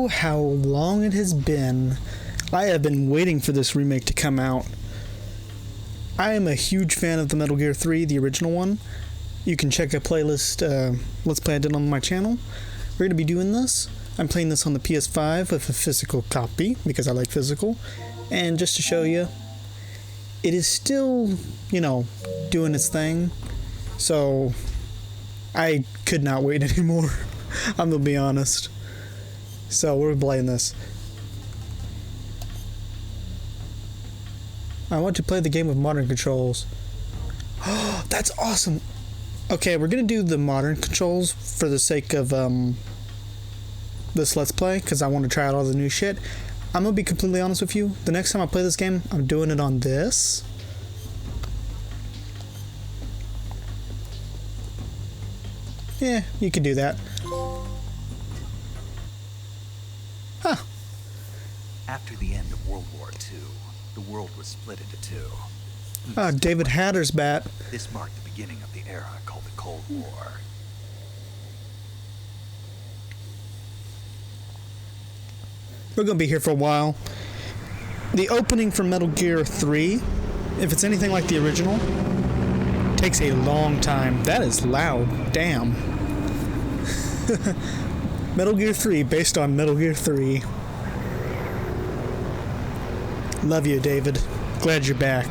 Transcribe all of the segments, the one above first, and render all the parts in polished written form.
Oh, how long it has been. I have been waiting for this remake to come out. I am a huge fan of the Metal Gear 3, the original one. You can check a playlist, Let's Play I did on my channel. We're going to be doing this. I'm playing this on the PS5 with a physical copy, because I like physical. And just to show you, it is still, doing its thing. So, I could not wait anymore. I'm going to be honest. So, we're playing this. I want to play the game with modern controls. Oh, that's awesome! Okay, we're gonna do the modern controls for the sake of this Let's Play, because I want to try out all the new shit. I'm gonna be completely honest with you. The next time I play this game, I'm doing it on this. Yeah, you can do that. Huh. After the end of World War II, the world was split into two. David Hatter's bat. This marked the beginning of the era called the Cold War. We're gonna be here for a while. The opening for Metal Gear 3, if it's anything like the original, takes a long time. That is loud. Damn. Metal Gear 3, based on Metal Gear 3. Love you, David. Glad you're back.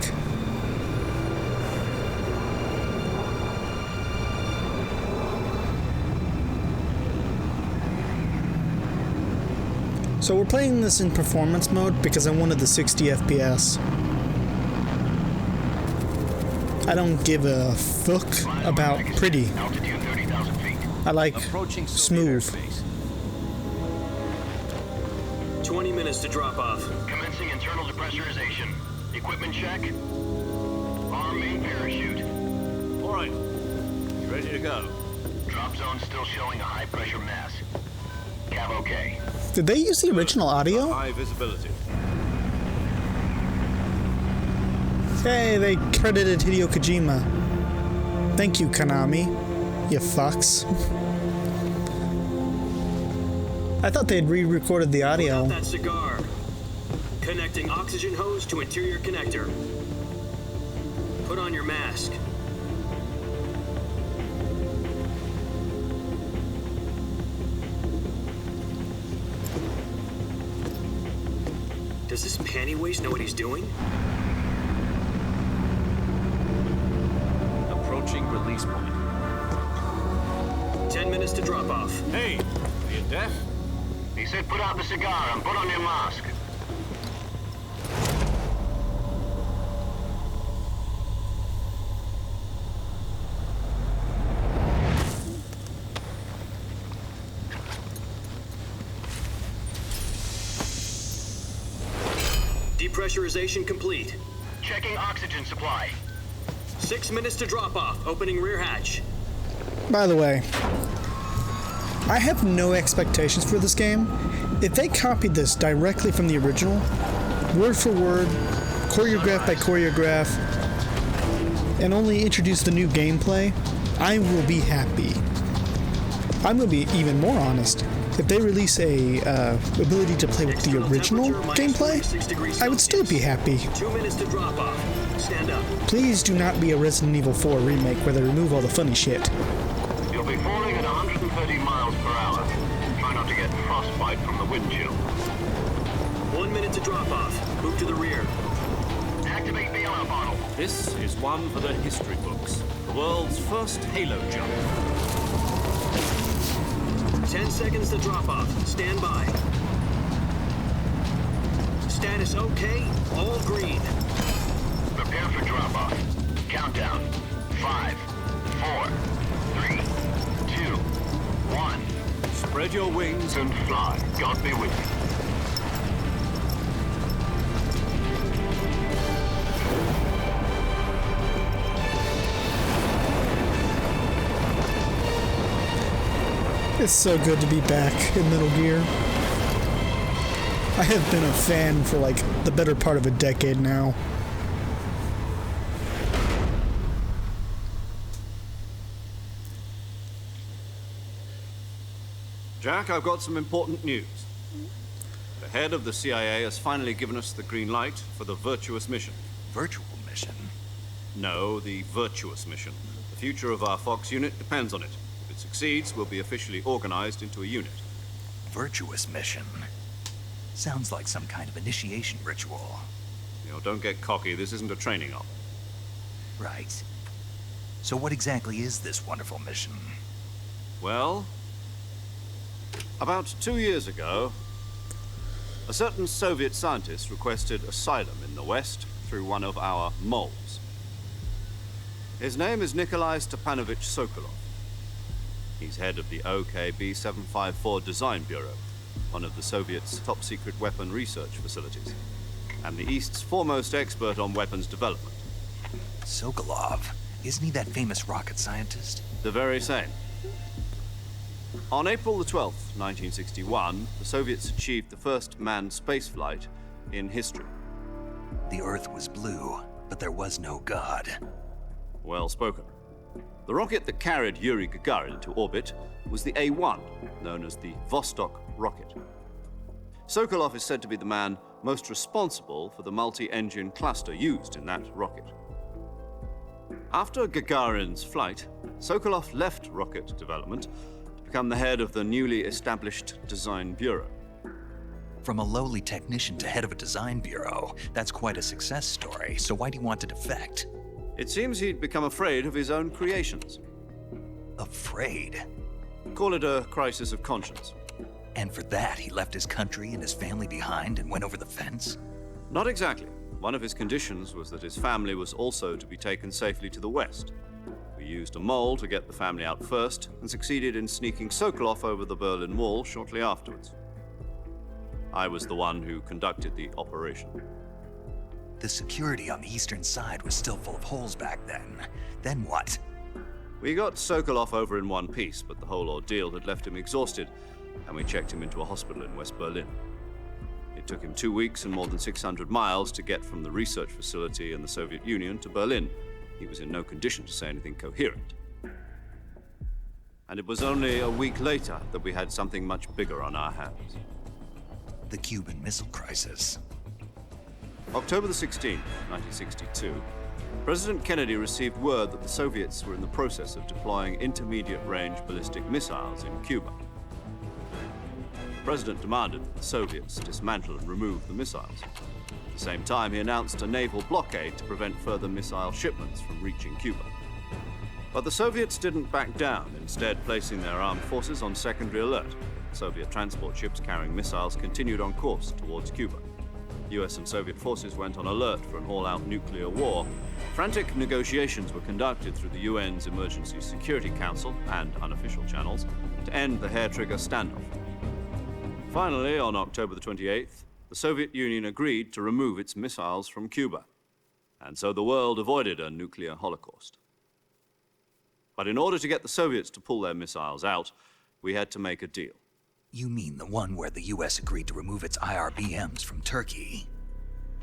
So we're playing this in performance mode because I wanted the 60 FPS. I don't give a fuck about pretty. I like smooth. 20 minutes to drop off. Commencing internal depressurization. Equipment check. Arm main parachute. All right. You ready to go? Drop zone still showing a high pressure mass. Cav okay. Did they use the original audio? High visibility. Hey, they credited Hideo Kojima. Thank you, Konami. You fucks. I thought they'd re-recorded the audio. Put out that cigar. Connecting oxygen hose to interior connector. Put on your mask. Does this panty waste know what he's doing? Approaching release point. 10 minutes to drop off. Hey, are you deaf? He said put out the cigar and put on your mask. Depressurization complete. Checking oxygen supply. 6 minutes to drop off. Opening rear hatch. By the way, I have no expectations for this game. If they copied this directly from the original, word for word, choreograph by choreograph, and only introduce the new gameplay, I will be happy. I'm going to be even more honest. If they release a ability to play with the original gameplay, I would still be happy. 2 minutes to drop off. Stand up. Please do not be a Resident Evil 4 remake where they remove all the funny shit. You'll be falling at 130 miles per hour. Try not to get frostbite from the wind chill. 1 minute to drop off. Move to the rear. Activate the alarm bottle. This is one for the history books. The world's first Halo jump. 10 seconds to drop off. Stand by. Status okay. All green. Prepare for drop off. Countdown. 5, 4, 3, 2, 1. Spread your wings And fly. God be with you. It's so good to be back in Metal Gear. I have been a fan for like the better part of a decade now. Jack, I've got some important news. The head of the CIA has finally given us the green light for the virtuous mission. Virtual mission? No, the virtuous mission. The future of our Fox unit depends on it. If it succeeds, we'll be officially organized into a unit. Virtuous mission? Sounds like some kind of initiation ritual. You know, don't get cocky. This isn't a training op. Right. So what exactly is this wonderful mission? Well, about 2 years ago, a certain Soviet scientist requested asylum in the West through one of our moles. His name is Nikolai Stepanovich Sokolov. He's head of the OKB 754 Design Bureau, one of the Soviets' top-secret weapon research facilities, and the East's foremost expert on weapons development. Sokolov? Isn't he that famous rocket scientist? The very same. On April the 12th, 1961, the Soviets achieved the first manned spaceflight in history. The Earth was blue, but there was no God. Well spoken. The rocket that carried Yuri Gagarin to orbit was the A-1, known as the Vostok rocket. Sokolov is said to be the man most responsible for the multi-engine cluster used in that rocket. After Gagarin's flight, Sokolov left rocket development to become the head of the newly established Design Bureau. From a lowly technician to head of a design bureau, that's quite a success story. So why do you want to defect? It seems he'd become afraid of his own creations. Afraid? Call it a crisis of conscience. And for that, he left his country and his family behind and went over the fence? Not exactly. One of his conditions was that his family was also to be taken safely to the West. We used a mole to get the family out first and succeeded in sneaking Sokolov over the Berlin Wall shortly afterwards. I was the one who conducted the operation. The security on the eastern side was still full of holes back then. Then what? We got Sokolov over in one piece, but the whole ordeal had left him exhausted, and we checked him into a hospital in West Berlin. It took him 2 weeks and more than 600 miles to get from the research facility in the Soviet Union to Berlin. He was in no condition to say anything coherent. And it was only a week later that we had something much bigger on our hands. The Cuban Missile Crisis. October the 16th, 1962, President Kennedy received word that the Soviets were in the process of deploying intermediate-range ballistic missiles in Cuba. The President demanded that the Soviets dismantle and remove the missiles. At the same time, he announced a naval blockade to prevent further missile shipments from reaching Cuba. But the Soviets didn't back down, instead placing their armed forces on secondary alert. Soviet transport ships carrying missiles continued on course towards Cuba. US and Soviet forces went on alert for an all-out nuclear war. Frantic negotiations were conducted through the UN's Emergency Security Council and unofficial channels to end the hair-trigger standoff. Finally, on October the 28th, the Soviet Union agreed to remove its missiles from Cuba, and so the world avoided a nuclear holocaust. But in order to get the Soviets to pull their missiles out, we had to make a deal. You mean the one where the US agreed to remove its IRBMs from Turkey?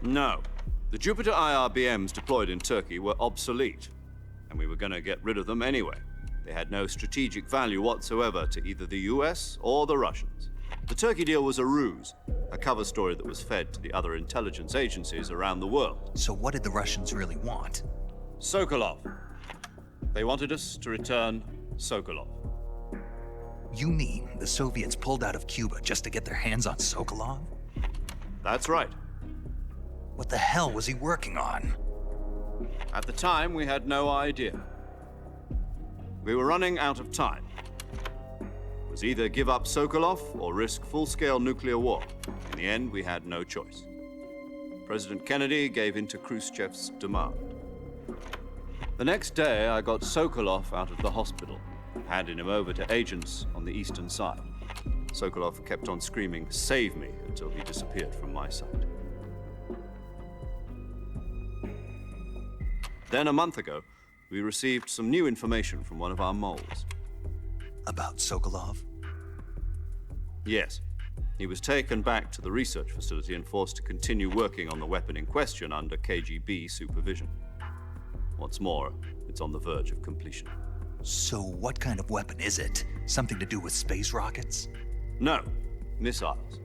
No. The Jupiter IRBMs deployed in Turkey were obsolete, and we were going to get rid of them anyway. They had no strategic value whatsoever to either the US or the Russians. The Turkey deal was a ruse, a cover story that was fed to the other intelligence agencies around the world. So what did the Russians really want? Sokolov. They wanted us to return Sokolov. You mean the Soviets pulled out of Cuba just to get their hands on Sokolov? That's right. What the hell was he working on? At the time, we had no idea. We were running out of time. It was either give up Sokolov or risk full-scale nuclear war. In the end, we had no choice. President Kennedy gave in to Khrushchev's demand. The next day, I got Sokolov out of the hospital, handing him over to agents on the eastern side. Sokolov kept on screaming, "Save me," until he disappeared from my sight. Then a month ago, we received some new information from one of our moles. About Sokolov? Yes. He was taken back to the research facility and forced to continue working on the weapon in question under KGB supervision. What's more, it's on the verge of completion. So what kind of weapon is it? Something to do with space rockets? No, missiles.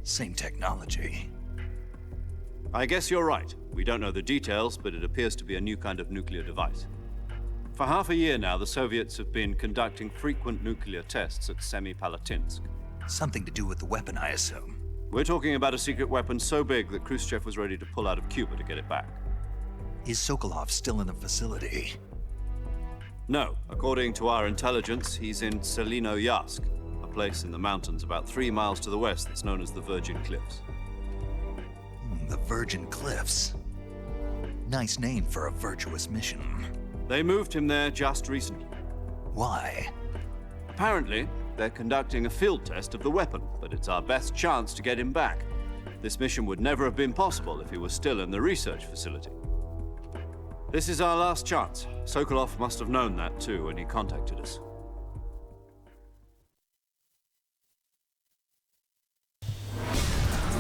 Same technology. I guess you're right. We don't know the details, but it appears to be a new kind of nuclear device. For half a year now, the Soviets have been conducting frequent nuclear tests at Semipalatinsk. Something to do with the weapon, I assume. We're talking about a secret weapon so big that Khrushchev was ready to pull out of Cuba to get it back. Is Sokolov still in the facility? No. According to our intelligence, he's in Selinoyarsk, a place in the mountains about 3 miles to the west that's known as the Virgin Cliffs. The Virgin Cliffs. Nice name for a virtuous mission. They moved him there just recently. Why? Apparently, they're conducting a field test of the weapon, but it's our best chance to get him back. This mission would never have been possible if he was still in the research facility. This is our last chance. Sokolov must have known that too when he contacted us.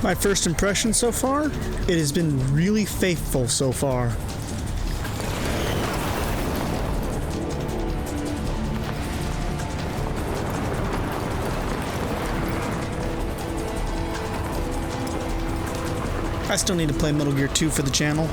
My first impression so far? It has been really faithful so far. I still need to play Metal Gear 2 for the channel.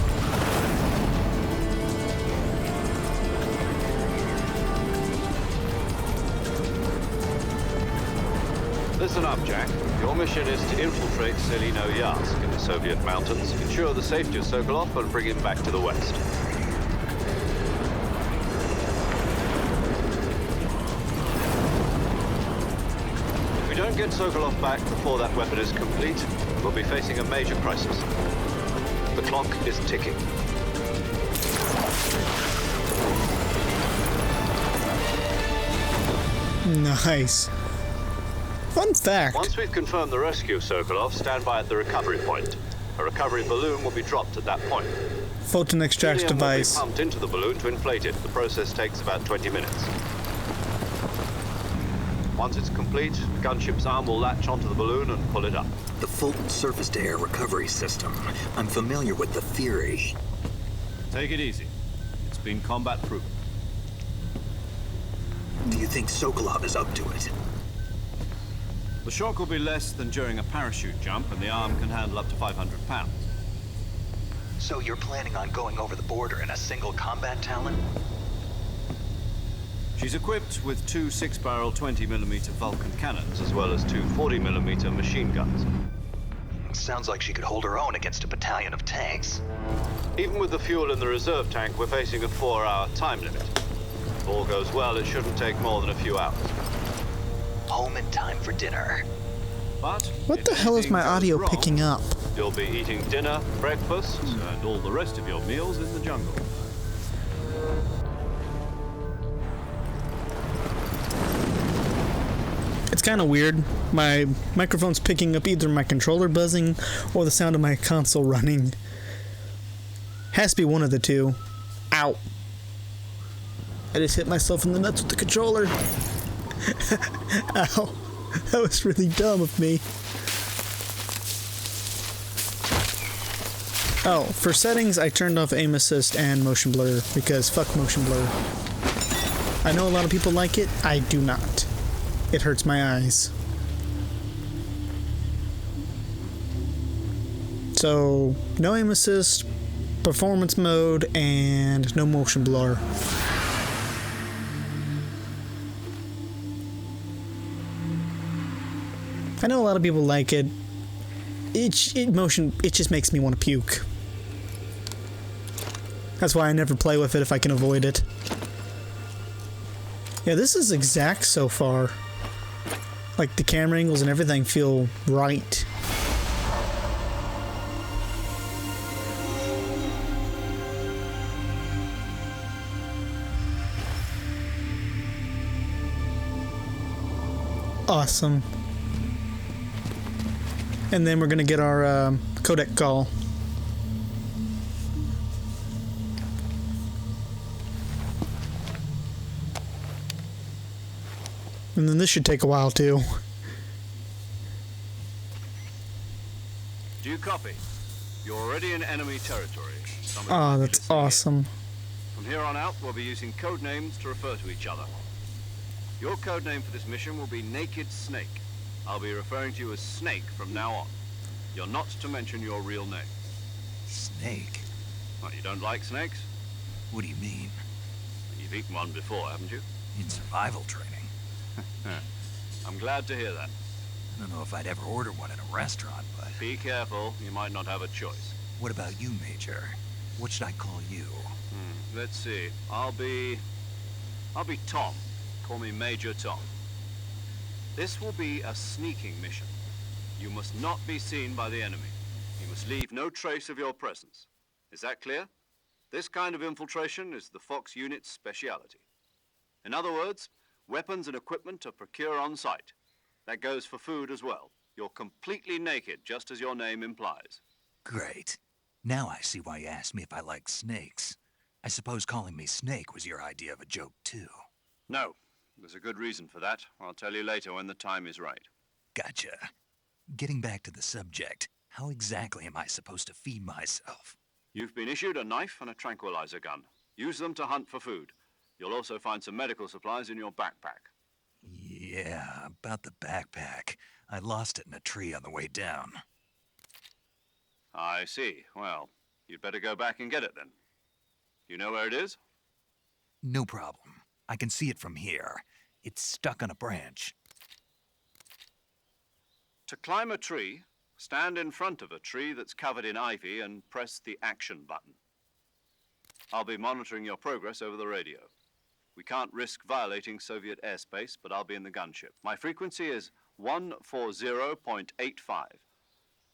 Listen up, Jack. Your mission is to infiltrate Selinoyarsk in the Soviet mountains, ensure the safety of Sokolov, and bring him back to the west. If we don't get Sokolov back before that weapon is complete, we'll be facing a major crisis. The clock is ticking. Nice. Fun fact. Once we've confirmed the rescue of Sokolov, stand by at the recovery point. A recovery balloon will be dropped at that point. Photon extract Helium device. will be pumped into the balloon to inflate it. The process takes about 20 minutes. Once it's complete, the gunship's arm will latch onto the balloon and pull it up. The Fulton surface-to-air recovery system. I'm familiar with the theory. Take it easy. It's been combat-proven. Do you think Sokolov is up to it? The shock will be less than during a parachute jump, and the arm can handle up to 500 pounds. So you're planning on going over the border in a single combat Talon? She's equipped with 2 6-barrel 20mm Vulcan cannons, as well as 2 40mm machine guns. Sounds like she could hold her own against a battalion of tanks. Even with the fuel in the reserve tank, we're facing a 4-hour time limit. If all goes well, it shouldn't take more than a few hours. Home in time for dinner. But What the hell is my audio picking up? You'll be eating dinner, breakfast, and all the rest of your meals in the jungle. It's kind of weird. My microphone's picking up either my controller buzzing or the sound of my console running. Has to be one of the two. Ow. I just hit myself in the nuts with the controller. Ow. That was really dumb of me. Oh, for settings, I turned off aim assist and motion blur because fuck motion blur. I know a lot of people like it. I do not. It hurts my eyes. So, no aim assist, performance mode, and no motion blur. I know a lot of people like it. It just makes me want to puke. That's why I never play with it if I can avoid it. Yeah, this is exact so far. Like, the camera angles and everything feel right. Awesome. And then we're gonna get our codec call. And then this should take a while too. Do you copy? You're already in enemy territory. Oh, that's awesome. From here on out, we'll be using code names to refer to each other. Your code name for this mission will be Naked Snake. I'll be referring to you as Snake from now on. You're not to mention your real name. Snake? What, you don't like snakes? What do you mean? You've eaten one before, haven't you? In survival training? I'm glad to hear that. I don't know if I'd ever order one in a restaurant, but... Be careful, you might not have a choice. What about you, Major? What should I call you? Let's see. I'll be Tom. Call me Major Tom. This will be a sneaking mission. You must not be seen by the enemy. You must leave no trace of your presence. Is that clear? This kind of infiltration is the Fox unit's speciality. In other words, weapons and equipment are procured on site. That goes for food as well. You're completely naked, just as your name implies. Great. Now I see why you asked me if I like snakes. I suppose calling me Snake was your idea of a joke, too. No, there's a good reason for that. I'll tell you later when the time is right. Gotcha. Getting back to the subject, how exactly am I supposed to feed myself? You've been issued a knife and a tranquilizer gun. Use them to hunt for food. You'll also find some medical supplies in your backpack. Yeah, about the backpack. I lost it in a tree on the way down. I see. Well, you'd better go back and get it then. You know where it is? No problem. I can see it from here. It's stuck on a branch. To climb a tree, stand in front of a tree that's covered in ivy and press the action button. I'll be monitoring your progress over the radio. We can't risk violating Soviet airspace, but I'll be in the gunship. My frequency is 140.85.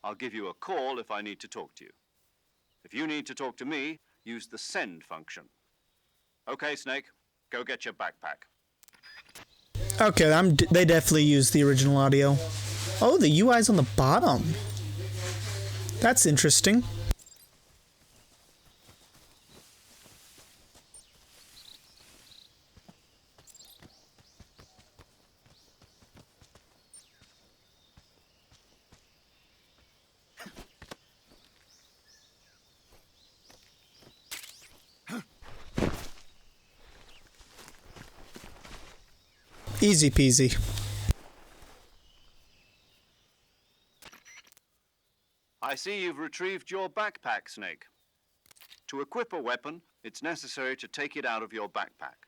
I'll give you a call if I need to talk to you. If you need to talk to me, use the send function. Okay, Snake, go get your backpack. Okay, they definitely used the original audio. Oh, the UI's on the bottom. That's interesting. Easy peasy. I see you've retrieved your backpack, Snake. To equip a weapon, it's necessary to take it out of your backpack.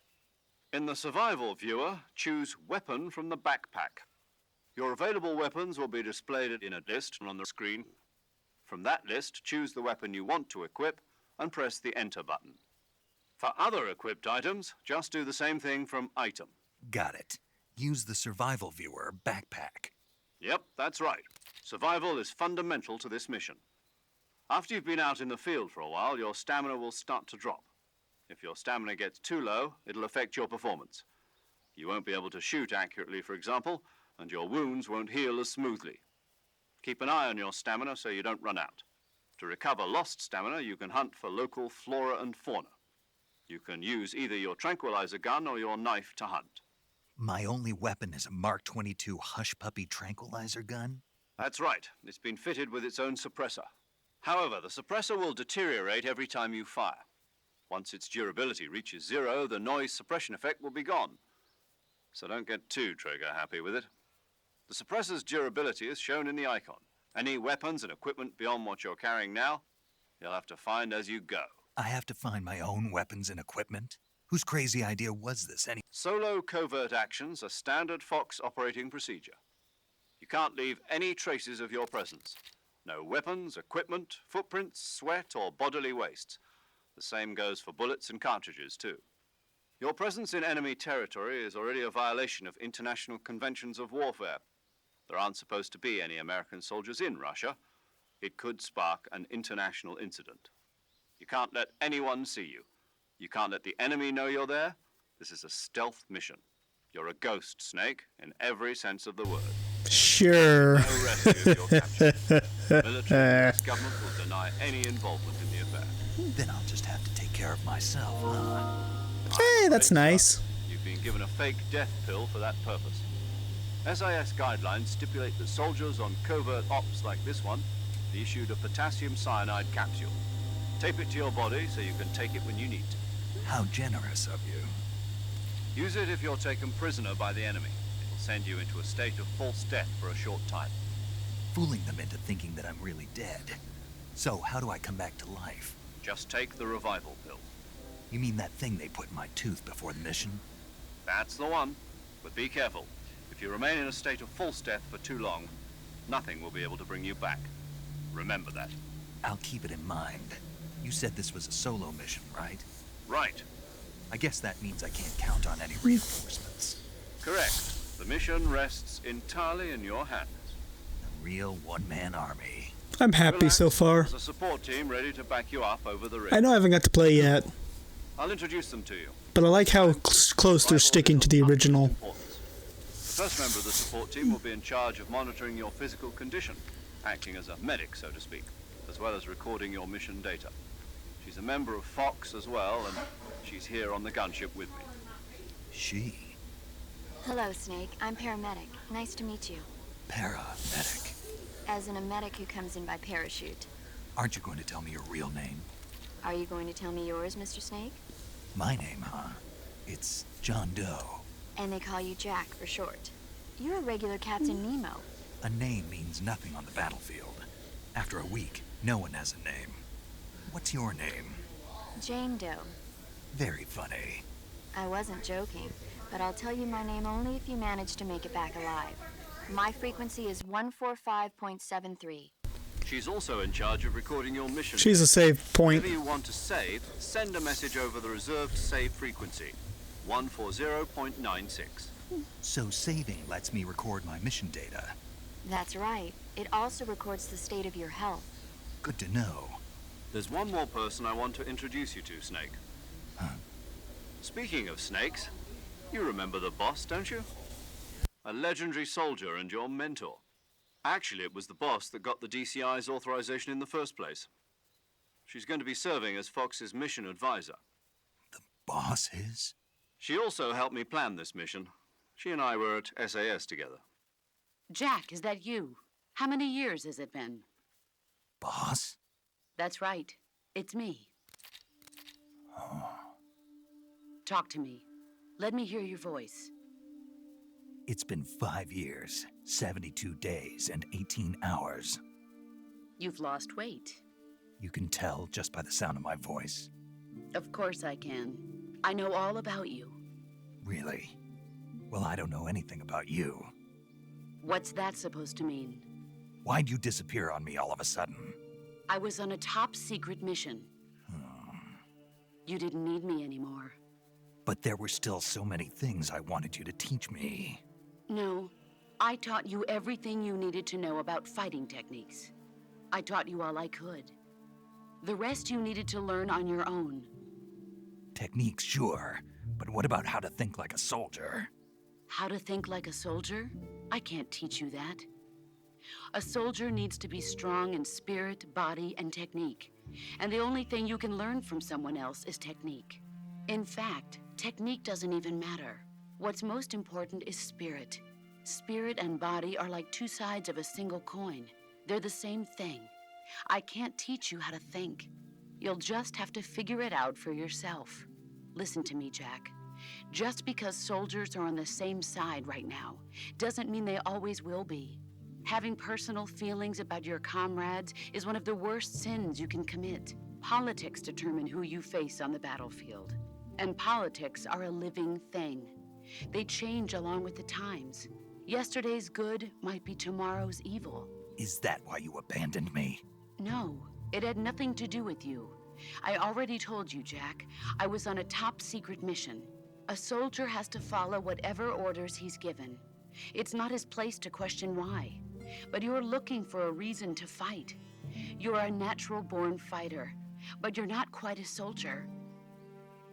In the survival viewer, choose Weapon from the backpack. Your available weapons will be displayed in a list on the screen. From that list, choose the weapon you want to equip and press the Enter button. For other equipped items, just do the same thing from Item. Got it. Use the survival viewer backpack. Yep, that's right. Survival is fundamental to this mission. After you've been out in the field for a while, your stamina will start to drop. If your stamina gets too low, it'll affect your performance. You won't be able to shoot accurately, for example, and your wounds won't heal as smoothly. Keep an eye on your stamina so you don't run out. To recover lost stamina, you can hunt for local flora and fauna. You can use either your tranquilizer gun or your knife to hunt. My only weapon is a Mark 22 Hush Puppy tranquilizer gun? That's right. It's been fitted with its own suppressor. However, the suppressor will deteriorate every time you fire. Once its durability reaches 0, the noise suppression effect will be gone. So don't get too trigger-happy with it. The suppressor's durability is shown in the icon. Any weapons and equipment beyond what you're carrying now, you'll have to find as you go. I have to find my own weapons and equipment? Whose crazy idea was this anyway? Solo covert actions are standard Fox operating procedure. You can't leave any traces of your presence. No weapons, equipment, footprints, sweat, or bodily wastes. The same goes for bullets and cartridges, too. Your presence in enemy territory is already a violation of international conventions of warfare. There aren't supposed to be any American soldiers in Russia. It could spark an international incident. You can't let anyone see you. You can't let the enemy know you're there. This is a stealth mission. You're a ghost, Snake, in every sense of the word. Sure. No rescue if you're captured. The military and US government will deny any involvement in the affair. Then I'll just have to take care of myself, huh? Hey, that's nice. You've been given a fake death pill for that purpose. SIS guidelines stipulate that soldiers on covert ops like this one be issued a potassium cyanide capsule. Tape it to your body so you can take it when you need to. How generous of you. Use it if you're taken prisoner by the enemy. It'll send you into a state of false death for a short time. fooling them into thinking that I'm really dead. So, how do I come back to life? Just take the revival pill. You mean that thing they put in my tooth before the mission? That's the one. But be careful. If you remain in a state of false death for too long, nothing will be able to bring you back. Remember that. I'll keep it in mind. You said this was a solo mission, right? Right. I guess that means I can't count on any reinforcements. Correct. The mission rests entirely in your hands. A real one-man army. I'm happy so far. There's a support team ready to back you up over the ridge. I know I haven't got to play yet, I'll introduce them to you. but I like how close they're sticking to the original. The first member of the support team will be in charge of monitoring your physical condition, acting as a medic, so to speak, as well as recording your mission data. She's a member of Fox as well, and she's here on the gunship with me. She? Hello, Snake. I'm paramedic. Nice to meet you. Paramedic. As in a medic who comes in by parachute. Aren't you going to tell me your real name? Are you going to tell me yours, Mr. Snake? My name, huh? It's John Doe. And they call you Jack for short. You're a regular Captain Nemo. A name means nothing on the battlefield. After a week, no one has a name. What's your name? Jane Doe. Very funny. I wasn't joking, but I'll tell you my name only if you manage to make it back alive. My frequency is 145.73. She's also in charge of recording your mission. She's a save point. Whatever you want to save, send a message over the reserved save frequency, 140.96. So saving lets me record my mission data. That's right. It also records the state of your health. Good to know. There's one more person I want to introduce you to, Snake. Huh? Speaking of snakes, you remember the boss, don't you? A legendary soldier and your mentor. Actually, it was the boss that got the DCI's authorization in the first place. She's going to be serving as Fox's mission advisor. The boss is? She also helped me plan this mission. She and I were at SAS together. Jack, is that you? How many years has it been? Boss? That's right. It's me. Talk to me. Let me hear your voice. It's been 5 years, 72 days, and 18 hours. You've lost weight. You can tell just by the sound of my voice. Of course I can. I know all about you. Really? Well, I don't know anything about you. What's that supposed to mean? Why'd you disappear on me all of a sudden? I was on a top-secret mission. You didn't need me anymore. But there were still so many things I wanted you to teach me. No, I taught you everything you needed to know about fighting techniques. I taught you all I could. The rest you needed to learn on your own. Techniques, sure. But what about how to think like a soldier? How to think like a soldier? I can't teach you that. A soldier needs to be strong in spirit, body, and technique. And the only thing you can learn from someone else is technique. In fact, technique doesn't even matter. What's most important is spirit. Spirit and body are like two sides of a single coin. They're the same thing. I can't teach you how to think. You'll just have to figure it out for yourself. Listen to me, Jack. Just because soldiers are on the same side right now doesn't mean they always will be. Having personal feelings about your comrades is one of the worst sins you can commit. Politics determine who you face on the battlefield. And politics are a living thing. They change along with the times. Yesterday's good might be tomorrow's evil. Is that why you abandoned me? No, it had nothing to do with you. I already told you, Jack. I was on a top-secret mission. A soldier has to follow whatever orders he's given. It's not his place to question why. But you're looking for a reason to fight. You're a natural-born fighter, but you're not quite a soldier.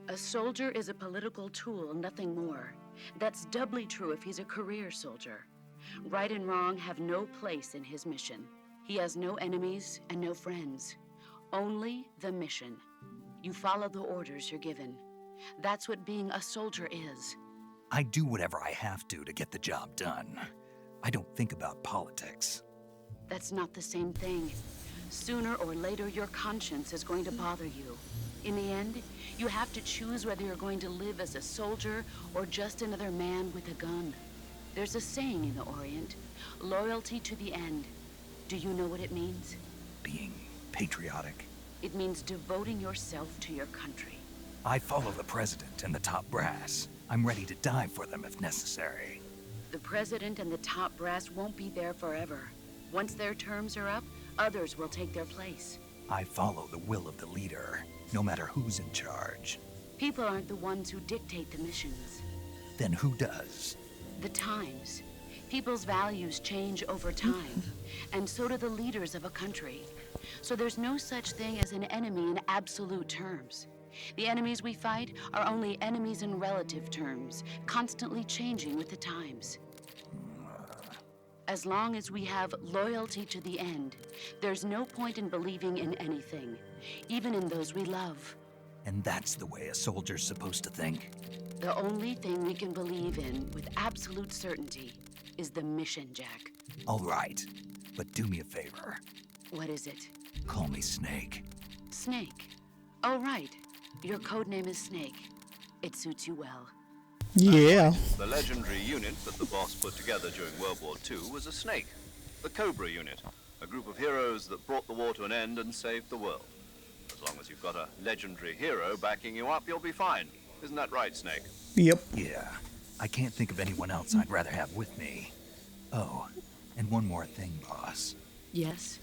A soldier is a political tool, nothing more. That's doubly true if he's a career soldier. Right and wrong have no place in his mission. He has no enemies and no friends. Only the mission. You follow the orders you're given. That's what being a soldier is. I do whatever I have to get the job done. I don't think about politics. That's not the same thing. Sooner or later, your conscience is going to bother you. In the end, you have to choose whether you're going to live as a soldier or just another man with a gun. There's a saying in the Orient, loyalty to the end. Do you know what it means? Being patriotic. It means devoting yourself to your country. I follow the president and the top brass. I'm ready to die for them if necessary. The president and the top brass won't be there forever. Once their terms are up, others will take their place. I follow the will of the leader, no matter who's in charge. People aren't the ones who dictate the missions. Then who does? The times. People's values change over time, and so do the leaders of a country. So there's no such thing as an enemy in absolute terms. The enemies we fight are only enemies in relative terms, constantly changing with the times. As long as we have loyalty to the end, there's no point in believing in anything, even in those we love. And that's the way a soldier's supposed to think? The only thing we can believe in with absolute certainty is the mission, Jack. All right, but do me a favor. What is it? Call me Snake. Snake. Oh, right. Your code name is Snake. It suits you well. Yeah. The legendary unit that the boss put together during World War II was a Snake, the Cobra unit, a group of heroes that brought the war to an end and saved the world. As long as you've got a legendary hero backing you up, you'll be fine. Isn't that right, Snake? Yep. Yeah, I can't think of anyone else I'd rather have with me. Oh, and one more thing, boss. Yes?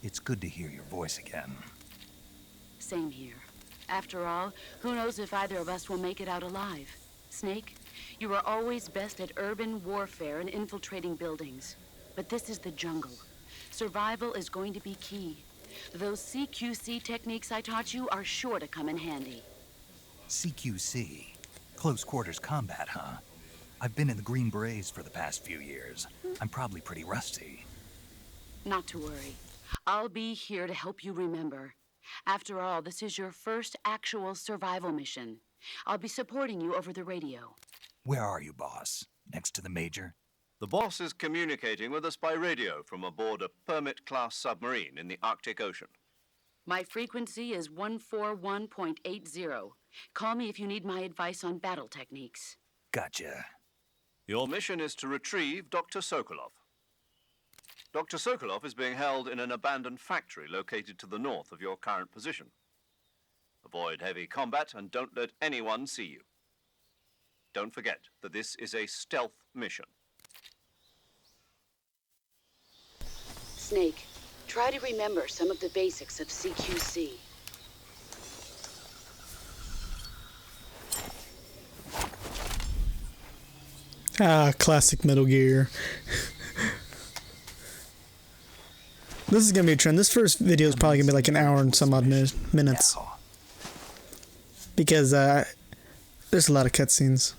It's good to hear your voice again. Same here. After all, who knows if either of us will make it out alive? Snake, you are always best at urban warfare and infiltrating buildings. But this is the jungle. Survival is going to be key. Those CQC techniques I taught you are sure to come in handy. CQC? Close quarters combat, huh? I've been in the Green Berets for the past few years. I'm probably pretty rusty. Not to worry. I'll be here to help you remember. After all, this is your first actual survival mission. I'll be supporting you over the radio. Where are you, boss? Next to the Major? The boss is communicating with us by radio from aboard a Permit-class submarine in the Arctic Ocean. My frequency is 141.80. Call me if you need my advice on battle techniques. Gotcha. Your mission is to retrieve Dr. Sokolov. Dr. Sokolov is being held in an abandoned factory located to the north of your current position. Avoid heavy combat and don't let anyone see you. Don't forget that this is a stealth mission. Snake, try to remember some of the basics of CQC. Classic Metal Gear. This is gonna be a trend. This first video is probably gonna be like an hour and some odd minutes. Because there's a lot of cutscenes.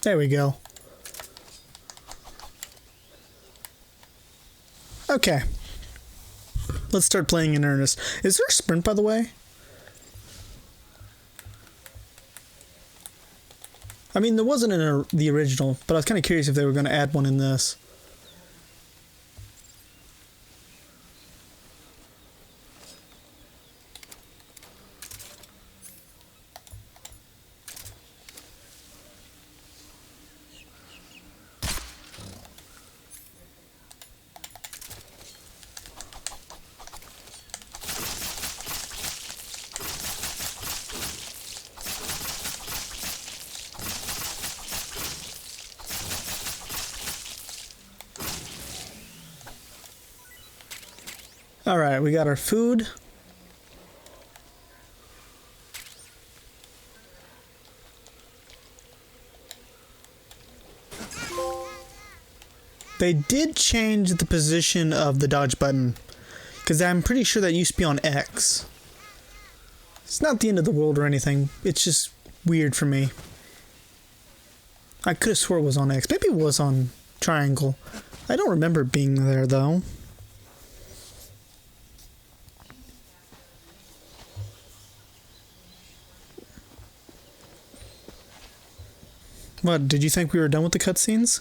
There we go. Okay. Let's start playing in earnest. Is there a sprint, by the way? I mean, there wasn't in the original, but I was kind of curious if they were going to add one in this. Alright, we got our food. They did change the position of the dodge button, because I'm pretty sure that used to be on X. It's not the end of the world or anything, it's just weird for me. I could have swore it was on X. Maybe it was on triangle. I don't remember it being there though. What, did you think we were done with the cutscenes?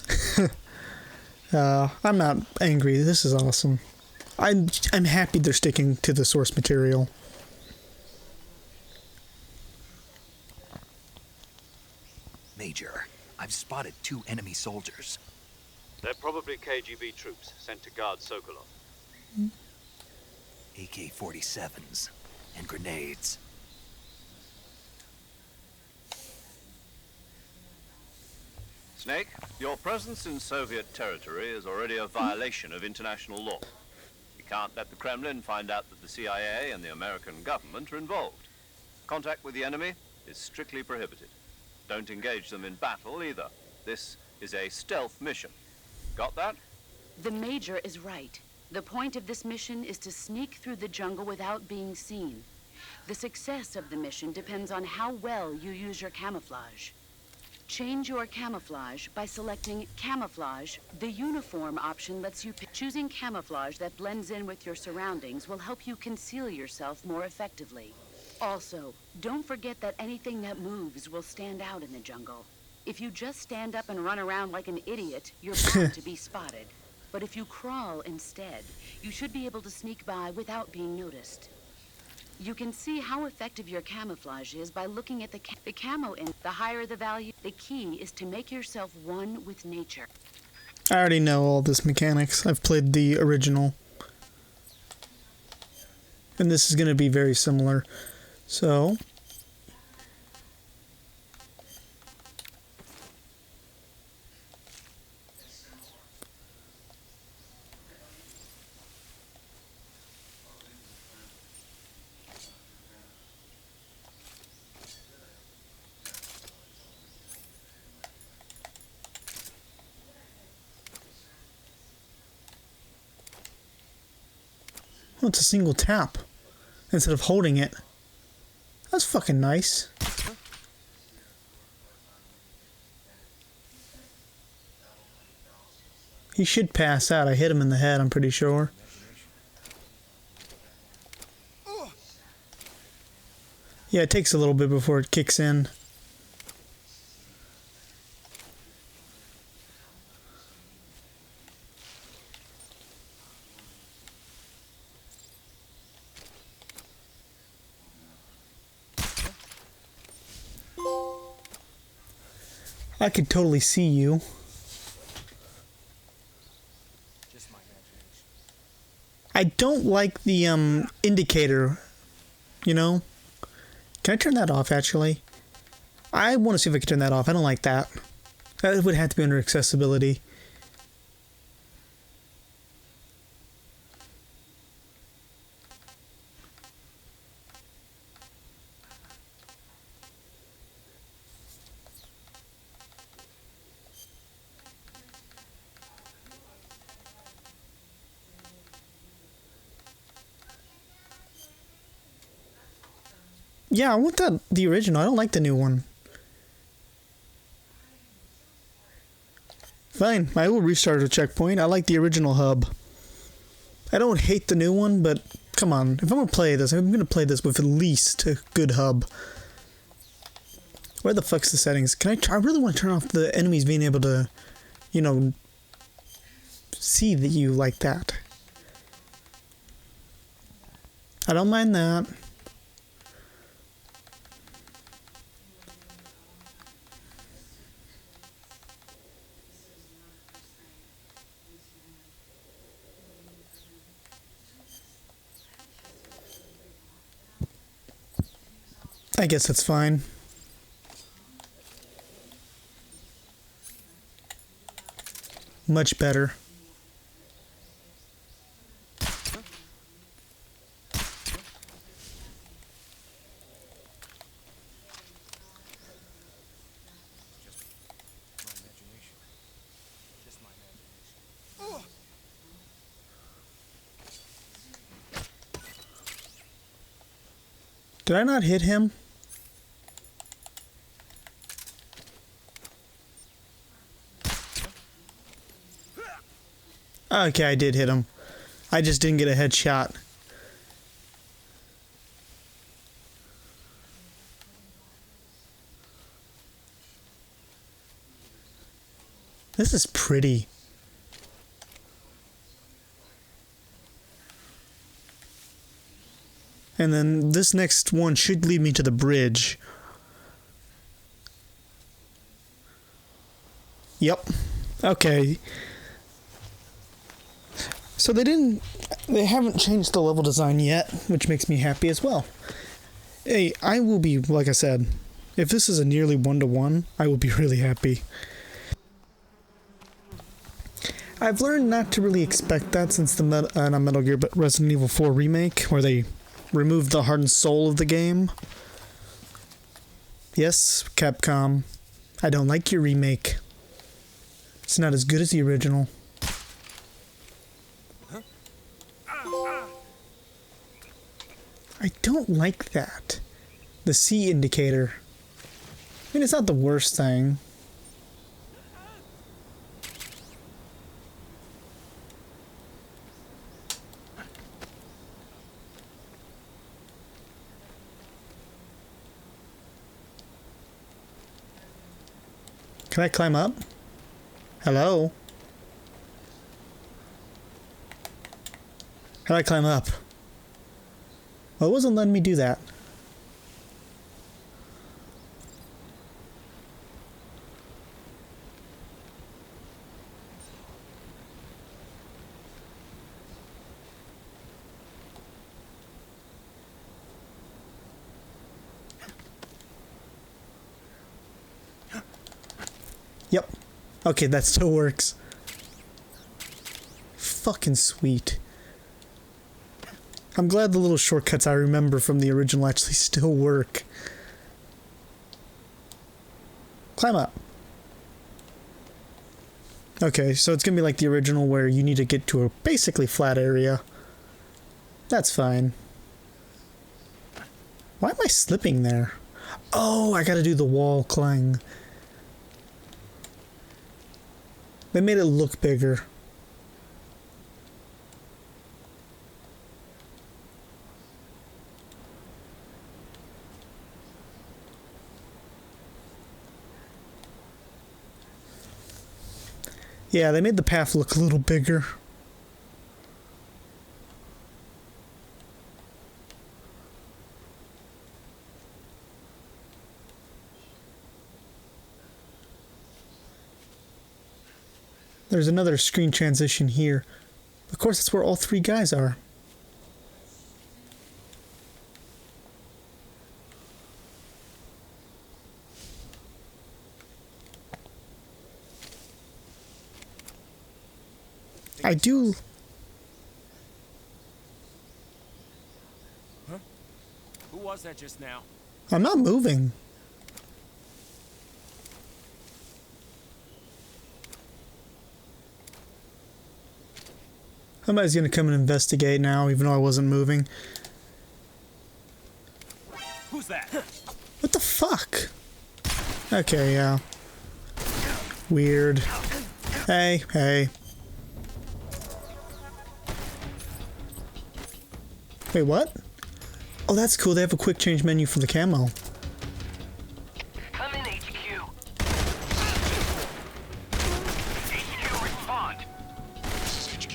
I'm not angry. This is awesome. I'm happy they're sticking to the source material. Major, I've spotted 2 enemy soldiers. They're probably KGB troops sent to guard Sokolov. AK-47s and grenades. Snake, your presence in Soviet territory is already a violation of international law. You can't let the Kremlin find out that the CIA and the American government are involved. Contact with the enemy is strictly prohibited. Don't engage them in battle either. This is a stealth mission. Got that? The Major is right. The point of this mission is to sneak through the jungle without being seen. The success of the mission depends on how well you use your camouflage. Change your camouflage by selecting Camouflage. The uniform option lets you pick. Choosing camouflage that blends in with your surroundings will help you conceal yourself more effectively. Also, don't forget that anything that moves will stand out in the jungle. If you just stand up and run around like an idiot, you're bound to be spotted. But if you crawl instead, you should be able to sneak by without being noticed. You can see how effective your camouflage is by looking at the camo, and the higher the value, the key is to make yourself one with nature. I already know all this mechanics. I've played the original. And this is going to be very similar. So, oh, it's a single tap instead of holding it. That's fucking nice. He should pass out. I hit him in the head, I'm pretty sure. Yeah, it takes a little bit before it kicks in. I could totally see you. I don't like the indicator, you know? Can I turn that off, actually? I want to see if I can turn that off. I don't like that. That would have to be under accessibility. Yeah, I want the original. I don't like the new one. Fine, I will restart a checkpoint. I like the original hub. I don't hate the new one, but come on. If I'm going to play this, I'm going to play this with at least a good hub. Where the fuck's the settings? Can I really want to turn off the enemies being able to, you know, see that you like that. I don't mind that. I guess that's fine. Much better. Did I not hit him? Okay, I did hit him. I just didn't get a headshot. This is pretty. And then this next one should lead me to the bridge. Yep. Okay. So they haven't changed the level design yet, which makes me happy as well. Hey, I will be, like I said, if this is a nearly 1-to-1, I will be really happy. I've learned not to really expect that since the not Metal Gear, but Resident Evil 4 Remake, where they removed the heart and soul of the game. Yes, Capcom, I don't like your remake. It's not as good as the original. I don't like that. The C indicator. I mean, it's not the worst thing. Can I climb up? Hello? How do I climb up? Well, it wasn't letting me do that. Yep. Okay, that still works. Fucking sweet. I'm glad the little shortcuts I remember from the original actually still work. Climb up. Okay, so it's gonna be like the original where you need to get to a basically flat area. That's fine. Why am I slipping there? Oh, I gotta do the wall climb. They made it look bigger. Yeah, they made the path look a little bigger. There's another screen transition here. Of course, that's where all three guys are. I do... Huh? Who was that just now? I'm not moving. Somebody's gonna come and investigate now, even though I wasn't moving. Who's that? What the fuck? Okay, yeah. Weird. Hey, hey. Wait, what? Oh, that's cool. They have a quick change menu for the camo. Come in, HQ. HQ, respond. This is HQ.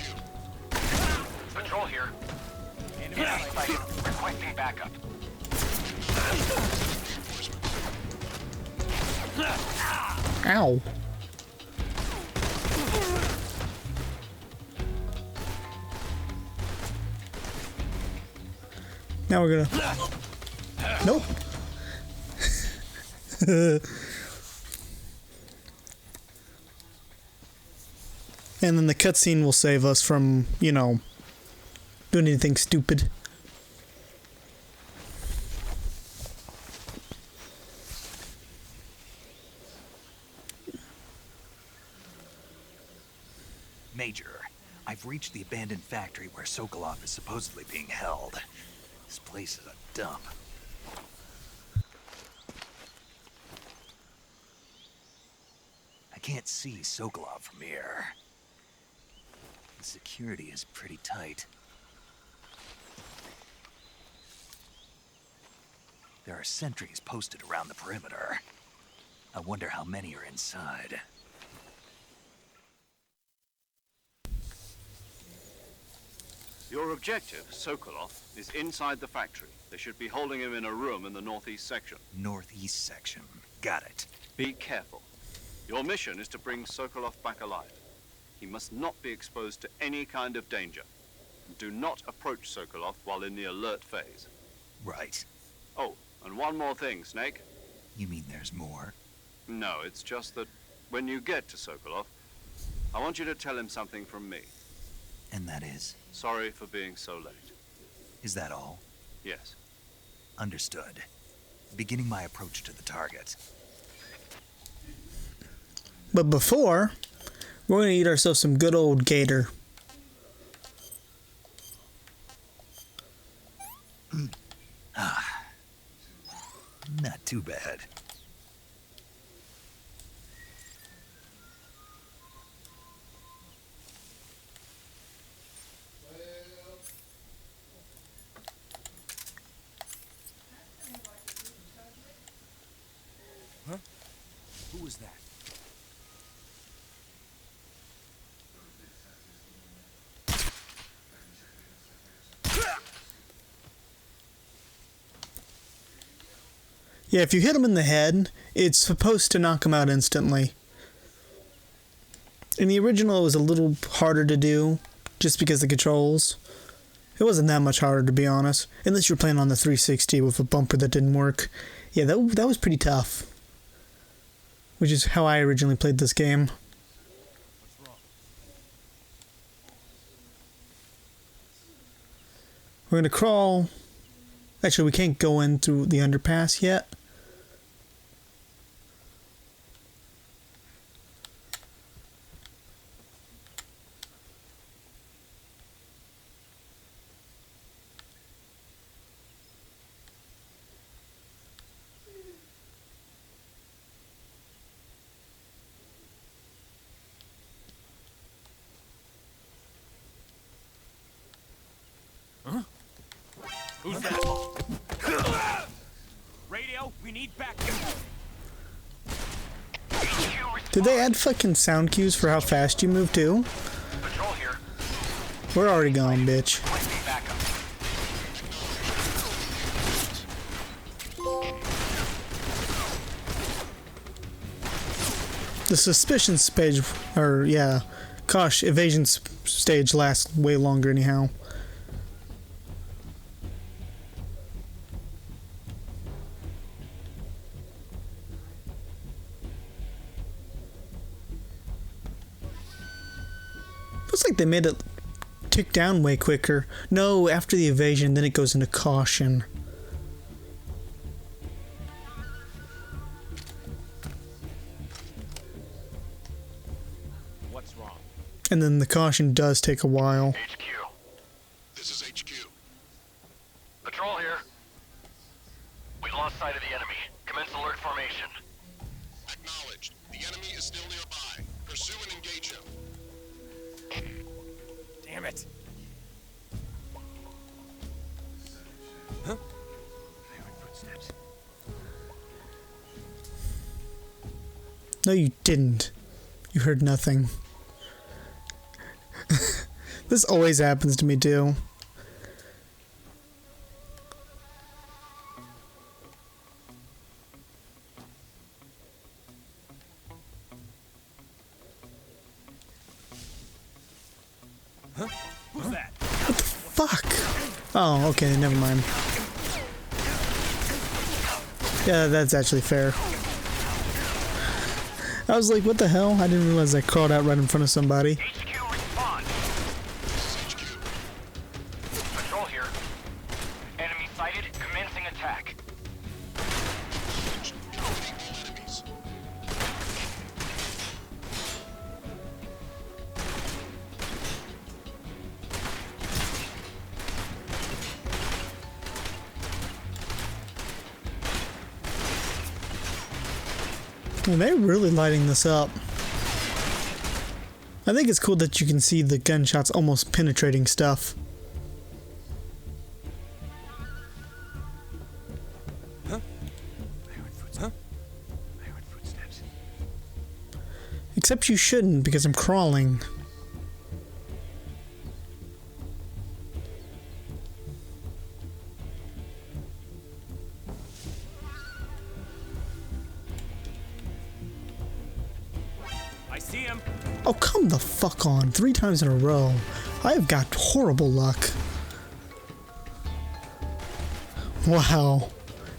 Patrol here. Enemy sighted. Requesting backup. Ow. Now we're gonna... Nope. And then the cutscene will save us from, you know, doing anything stupid. Major, I've reached the abandoned factory where Sokolov is supposedly being held. This place is a dump. I can't see Sokolov from here. The security is pretty tight. There are sentries posted around the perimeter. I wonder how many are inside. Your objective, Sokolov, is inside the factory. They should be holding him in a room in the northeast section. Northeast section. Got it. Be careful. Your mission is to bring Sokolov back alive. He must not be exposed to any kind of danger. Do not approach Sokolov while in the alert phase. Right. Oh, and one more thing, Snake. You mean there's more? No, it's just that when you get to Sokolov, I want you to tell him something from me. And that is? Sorry for being so late. Is that all? Yes. Understood. Beginning my approach to the target. But before, we're going to eat ourselves some good old gator. Not too bad. Huh? Who was that? Yeah, if you hit him in the head, it's supposed to knock him out instantly. In the original, it was a little harder to do, just because of the controls. It wasn't that much harder, to be honest. Unless you're playing on the 360 with a bumper that didn't work. Yeah, that was pretty tough. Which is how I originally played this game. We're gonna crawl. Actually, we can't go in through the underpass yet. Who's that? Radio, we need backup. Did they add fucking sound cues for how fast you move too? Patrol here. We're already gone, bitch. Requesting backup. The suspicion stage, or yeah, gosh, evasion stage lasts way longer anyhow. Looks like they made it tick down way quicker. No, after the evasion, then it goes into caution. What's wrong? And then the caution does take a while. HQ. This is HQ. Patrol here. We've lost sight of the enemy. Commence alert formation. Acknowledged. The enemy is still nearby. Pursue and engage him. Damn it. Huh? I heard footsteps. No, you didn't. You heard nothing. This always happens to me too. Huh? Who's that? Fuck. Oh, okay, never mind. Yeah, that's actually fair. I was like, what the hell? I didn't realize I crawled out right in front of somebody. HQ respond. This is HQ. Patrol here. Enemy sighted. Commencing attack. Eliminate all enemies. Well, they're really lighting this up. I think it's cool that you can see the gunshots almost penetrating stuff. Huh? I heard footsteps. Huh? I heard footsteps. Except you shouldn't, because I'm crawling. Oh, come the fuck on. 3 times in a row. I have got horrible luck. Wow.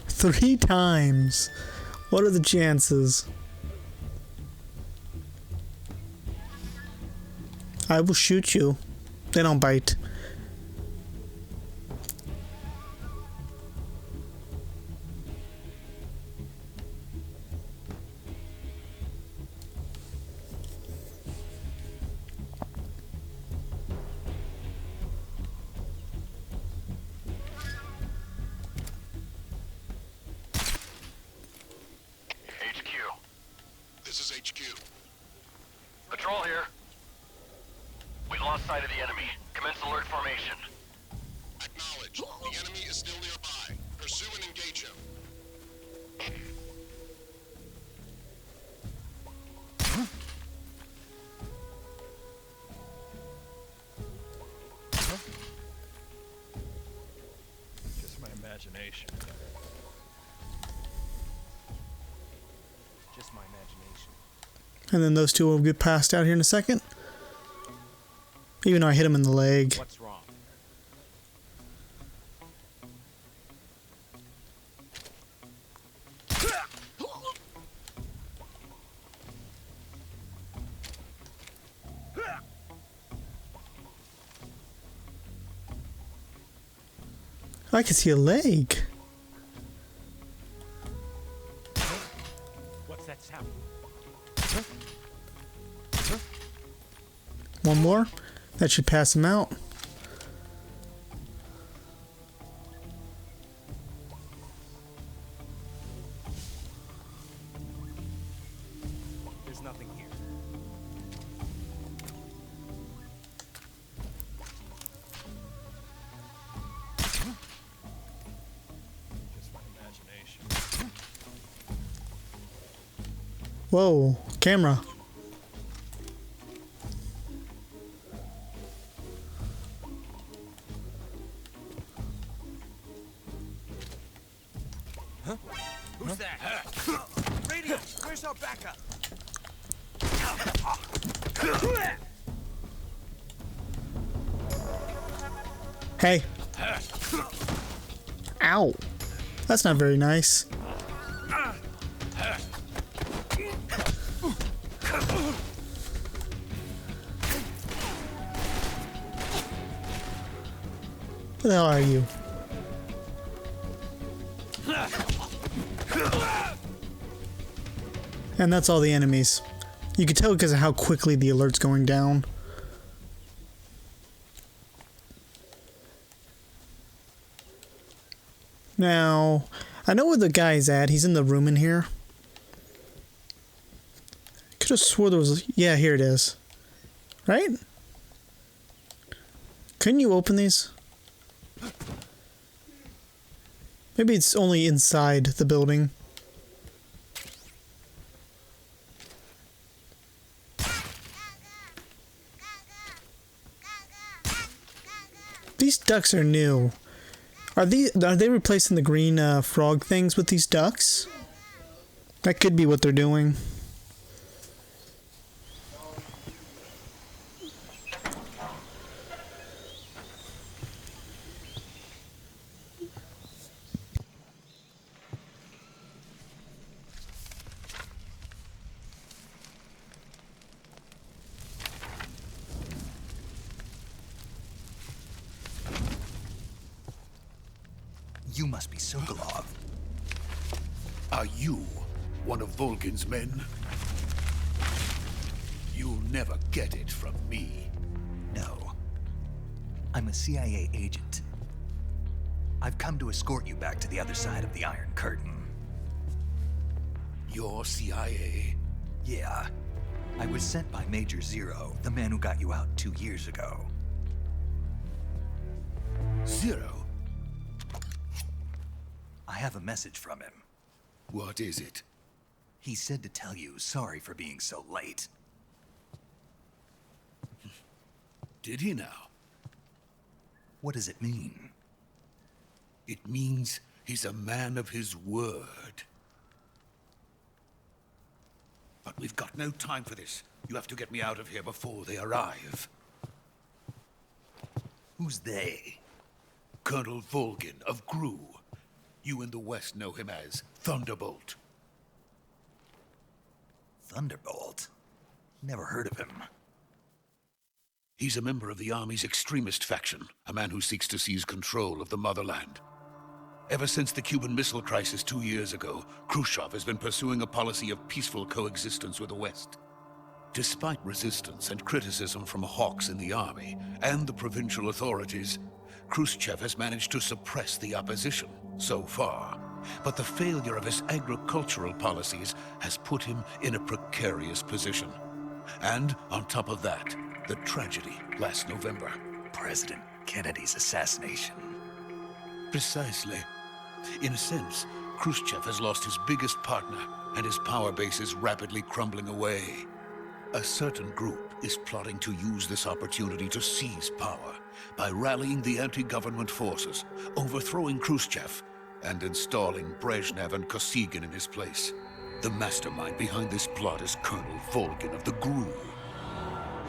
3 times. What are the chances? I will shoot you. They don't bite. This is HQ. Patrol here. We lost sight of the enemy. Commence alert formation. Acknowledged. The enemy is still nearby. Pursue and engage him. Just my imagination. Just my imagination. And then those two will get passed out here in a second. Even though I hit him in the leg. What's wrong? I can see a leg. What's that sound? One more. That should pass him out. There's nothing here. Just my imagination. Whoa, camera. Who's that? Radio, where's our backup? Hey. Ow. That's not very nice. Who the hell are you? And that's all the enemies. You can tell because of how quickly the alert's going down. Now, I know where the guy's at. He's in the room in here. Could have swore there was... Yeah, here it is. Right? Couldn't you open these? Maybe it's only inside the building. These ducks are new. Are they replacing the green frog things with these ducks? That could be what they're doing. You must be Sokolov. Are you one of Volgin's men? You'll never get it from me. No. I'm a CIA agent. I've come to escort you back to the other side of the Iron Curtain. You're CIA? Yeah. I was sent by Major Zero, the man who got you out 2 years ago. Zero? I have a message from him. What is it? He said to tell you sorry for being so late. Did he now? What does it mean? It means he's a man of his word. But we've got no time for this. You have to get me out of here before they arrive. Who's they? Colonel Volgin of Gru. You in the West know him as Thunderbolt. Thunderbolt? Never heard of him. He's a member of the Army's extremist faction, a man who seeks to seize control of the motherland. Ever since the Cuban Missile Crisis 2 years ago, Khrushchev has been pursuing a policy of peaceful coexistence with the West. Despite resistance and criticism from hawks in the army and the provincial authorities, Khrushchev has managed to suppress the opposition so far. But the failure of his agricultural policies has put him in a precarious position. And on top of that, the tragedy last November. President Kennedy's assassination. Precisely. In a sense, Khrushchev has lost his biggest partner, and his power base is rapidly crumbling away. A certain group is plotting to use this opportunity to seize power by rallying the anti-government forces, overthrowing Khrushchev, and installing Brezhnev and Kosygin in his place. The mastermind behind this plot is Colonel Volgin of the GRU.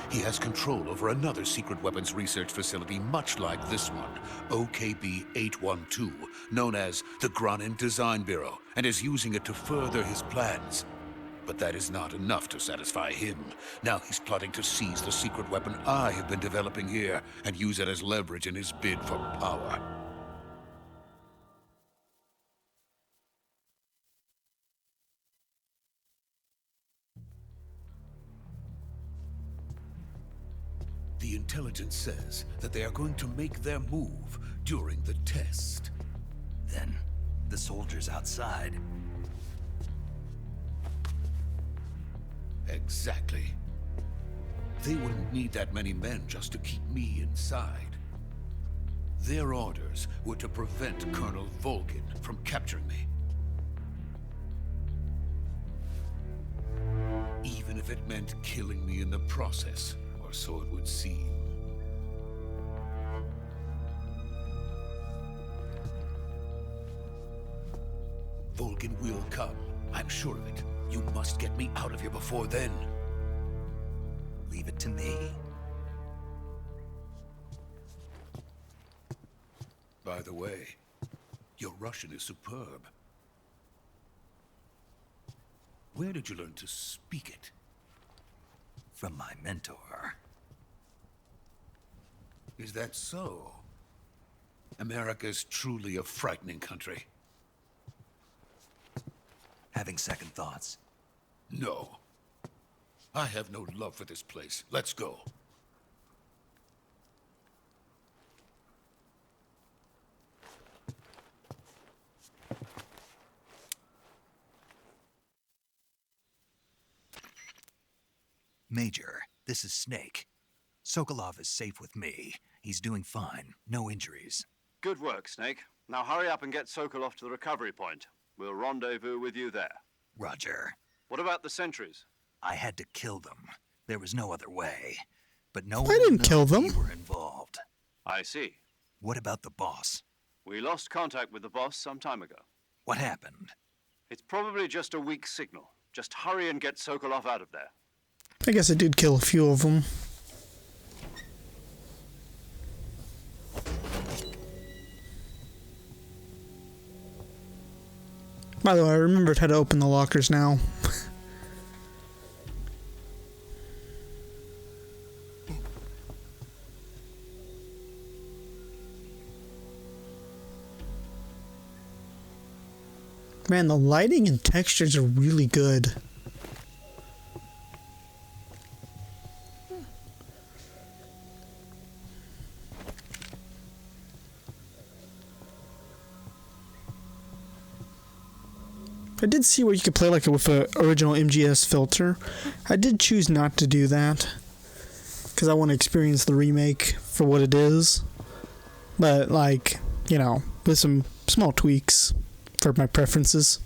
He has control over another secret weapons research facility much like this one, OKB-812, known as the Granin Design Bureau, and is using it to further his plans. But that is not enough to satisfy him. Now he's plotting to seize the secret weapon I have been developing here and use it as leverage in his bid for power. The intelligence says that they are going to make their move during the test. Then, the soldiers outside. Exactly. They wouldn't need that many men just to keep me inside. Their orders were to prevent Colonel Volgin from capturing me. Even if it meant killing me in the process. Or so it would seem. Volgin will come. I'm sure of it. You must get me out of here before then. Leave it to me. By the way, your Russian is superb. Where did you learn to speak it? From my mentor. Is that so? America's truly a frightening country. Having second thoughts? No. I have no love for this place. Let's go. Major, this is Snake. Sokolov is safe with me. He's doing fine. No injuries. Good work, Snake. Now hurry up and get Sokolov to the recovery point. We'll rendezvous with you there. Roger. What about the sentries? I had to kill them. There was no other way. But no I one didn't knows kill them. we were involved. I see. What about the boss? We lost contact with the boss some time ago. What happened? It's probably just a weak signal. Just hurry and get Sokolov out of there. I guess I did kill a few of them. By the way, I remembered how to open the lockers now. Man, the lighting and textures are really good. I did see where you could play like with an original MGS filter. I did choose not to do that because I want to experience the remake for what it is. But like, you know, with some small tweaks for my preferences.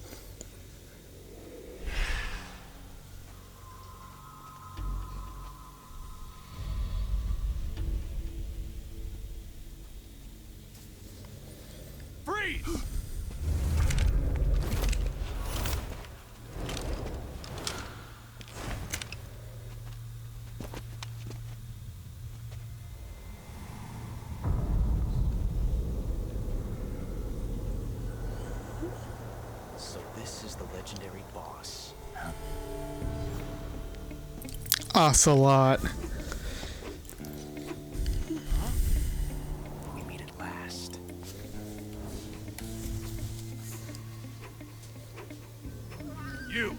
So this is the legendary boss. Ocelot. We meet at last. You're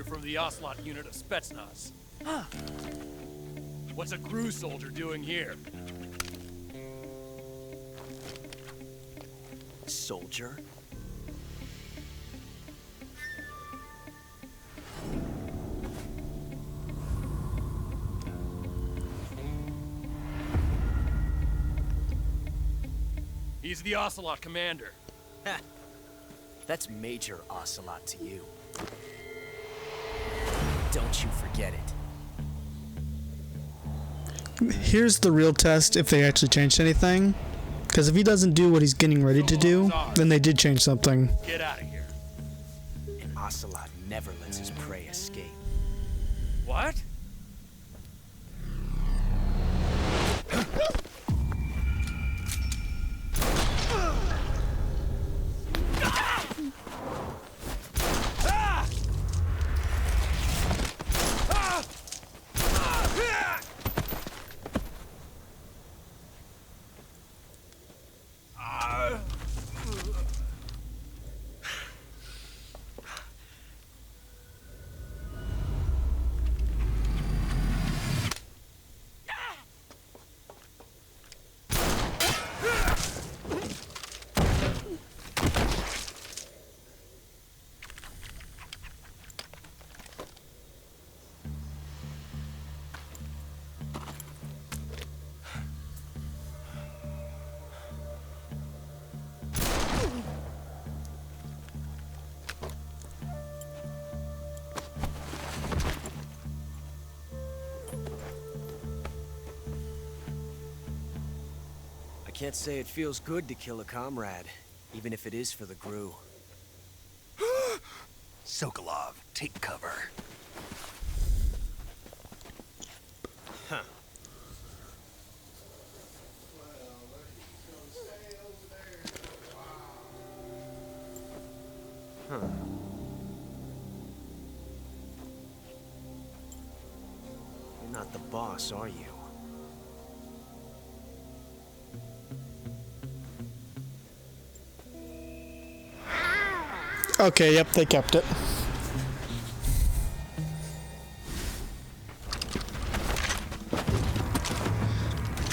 from the Ocelot unit of Spetsnaz. What's a GRU soldier doing here? Soldier? He's the Ocelot commander. That's Major Ocelot to you. Don't you forget it. Here's the real test if they actually changed anything. Because if he doesn't do what he's getting ready to do, then they did change something. Get out of here. And Ocelot never lets his prey escape. What? I can't say it feels good to kill a comrade, even if it is for the GRU. Sokolov, take cover. Huh. Huh. You're not the boss, are you? Okay, yep, they kept it.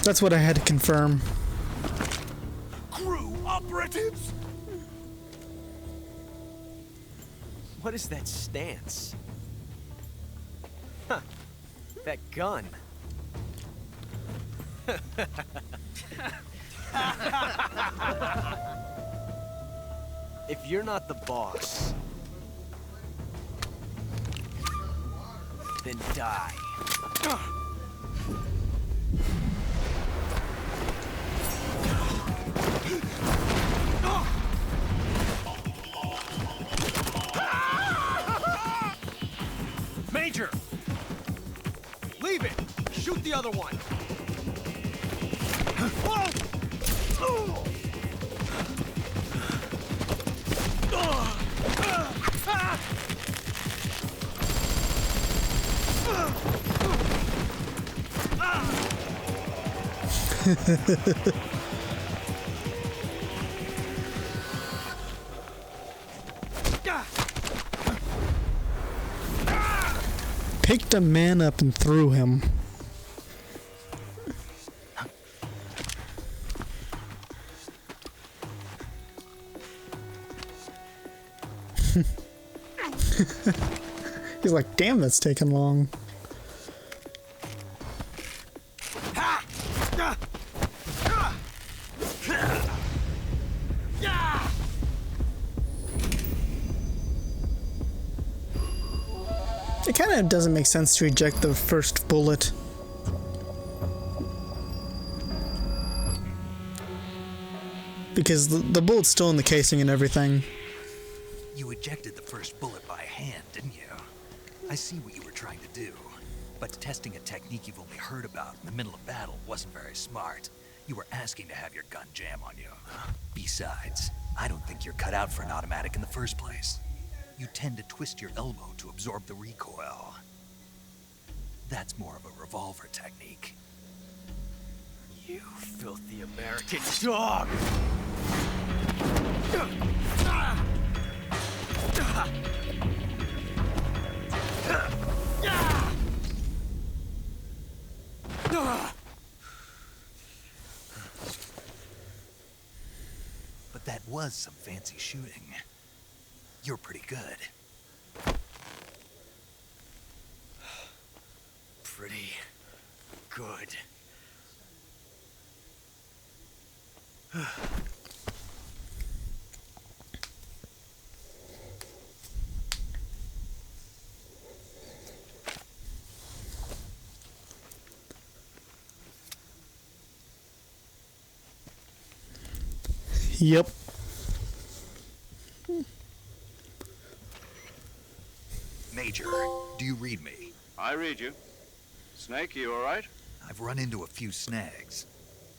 That's what I had to confirm. GRU operatives? What is that stance? Huh. That gun. If you're not the boss, then die. Major! Leave it! Shoot the other one! Picked a man up and threw him. He's like, damn, that's taking long. It kind of doesn't make sense to eject the first bullet. Because the bullet's still in the casing and everything. You ejected the first bullet by hand, didn't you? I see what you were trying to do. But testing a technique you've only heard about in the middle of battle wasn't very smart. You were asking to have your gun jam on you. Besides, I don't think you're cut out for an automatic in the first place. you tend to twist your elbow to absorb the recoil. That's more of a revolver technique. You filthy American dog! But that was some fancy shooting. You're pretty good. Pretty good. Yep. Major, do you read me? I read you. Snake, you all right? I've run into a few snags.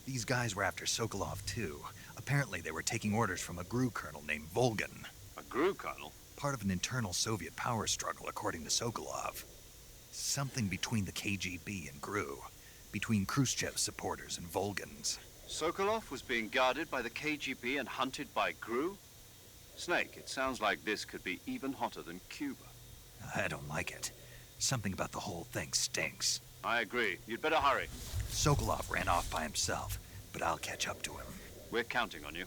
These guys were after Sokolov too. Apparently they were taking orders from a GRU colonel named Volgan. A GRU colonel? Part of an internal Soviet power struggle, according to Sokolov. Something between the KGB and GRU. Between Khrushchev's supporters and Volgan's. Sokolov was being guarded by the KGB and hunted by GRU? Snake, it sounds like this could be even hotter than Cuba. I don't like it. Something about the whole thing stinks. I agree. You'd better hurry. Sokolov ran off by himself, but I'll catch up to him. We're counting on you.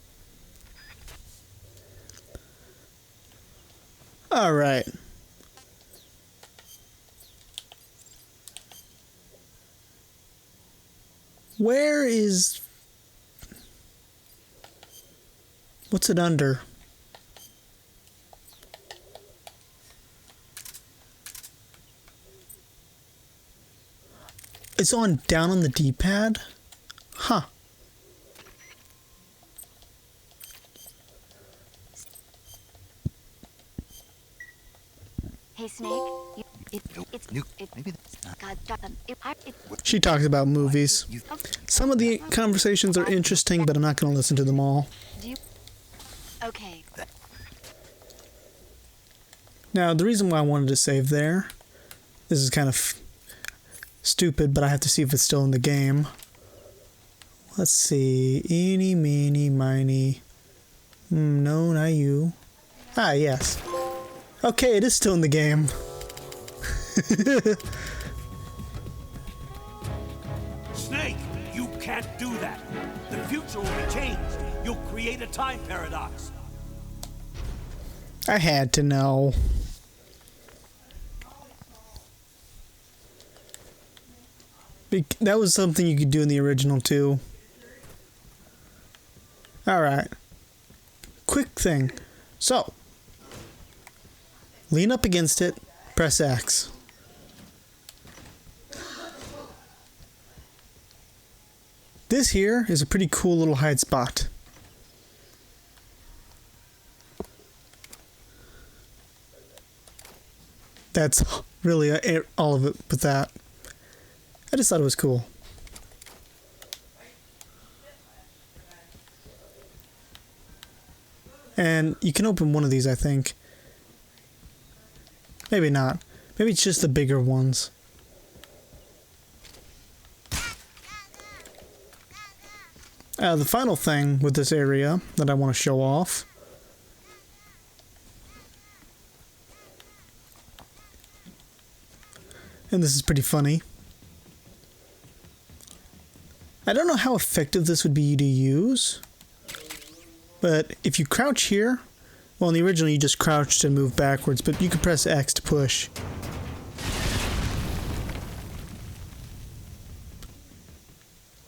All right. Where is... What's it under? It's on down on the D-pad? Huh. Hey, Snake. She talks about movies. Some of the conversations are interesting, but I'm not going to listen to them all. Okay. Now, the reason why I wanted to save there, this is kind of stupid, but I have to see if it's still in the game. Let's see. Eeny, meeny, miny. No, not you. Ah, yes. Okay, it is still in the game. Snake, you can't do that. The future will be changed. You'll create a time paradox. I had to know. That was something you could do in the original too. Alright. Quick thing. So, lean up against it, press X. This here is a pretty cool little hide spot. That's really all of it with that. I just thought it was cool. And you can open one of these, I think. Maybe not. Maybe it's just the bigger ones. The final thing with this area that I want to show off . And this is pretty funny. I don't know how effective this would be to use. But if you crouch here, well, in the original you just crouched and moved backwards, but you can press X to push.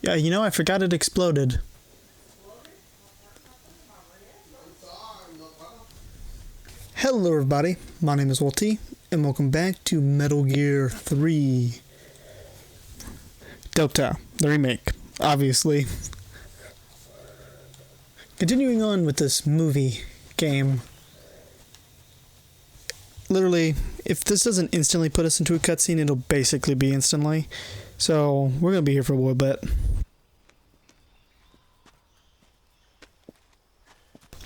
Yeah, you know, I forgot it exploded. Hello everybody, my name is Wolty, and welcome back to Metal Gear 3. Delta, the remake, obviously. Continuing on with this movie game. Literally, if this doesn't instantly put us into a cutscene, it'll basically be instantly. So, we're gonna be here for a little bit.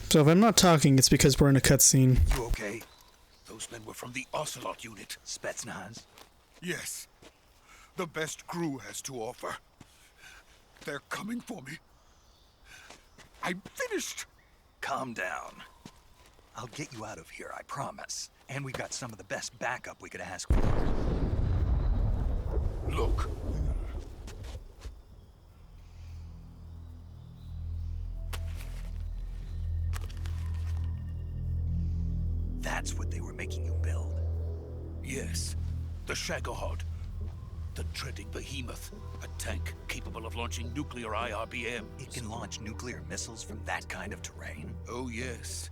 So if I'm not talking, it's because we're in a cutscene. You okay? Those men were from the Ocelot unit. Spetsnaz? Yes. The best crew has to offer. They're coming for me. I'm finished. Calm down. I'll get you out of here, I promise. And we've got some of the best backup we could ask for. Look. That's what they were making you build? Yes. The Shagohod. The treading behemoth. A tank capable of launching nuclear IRBMs. It can launch nuclear missiles from that kind of terrain? Oh, yes.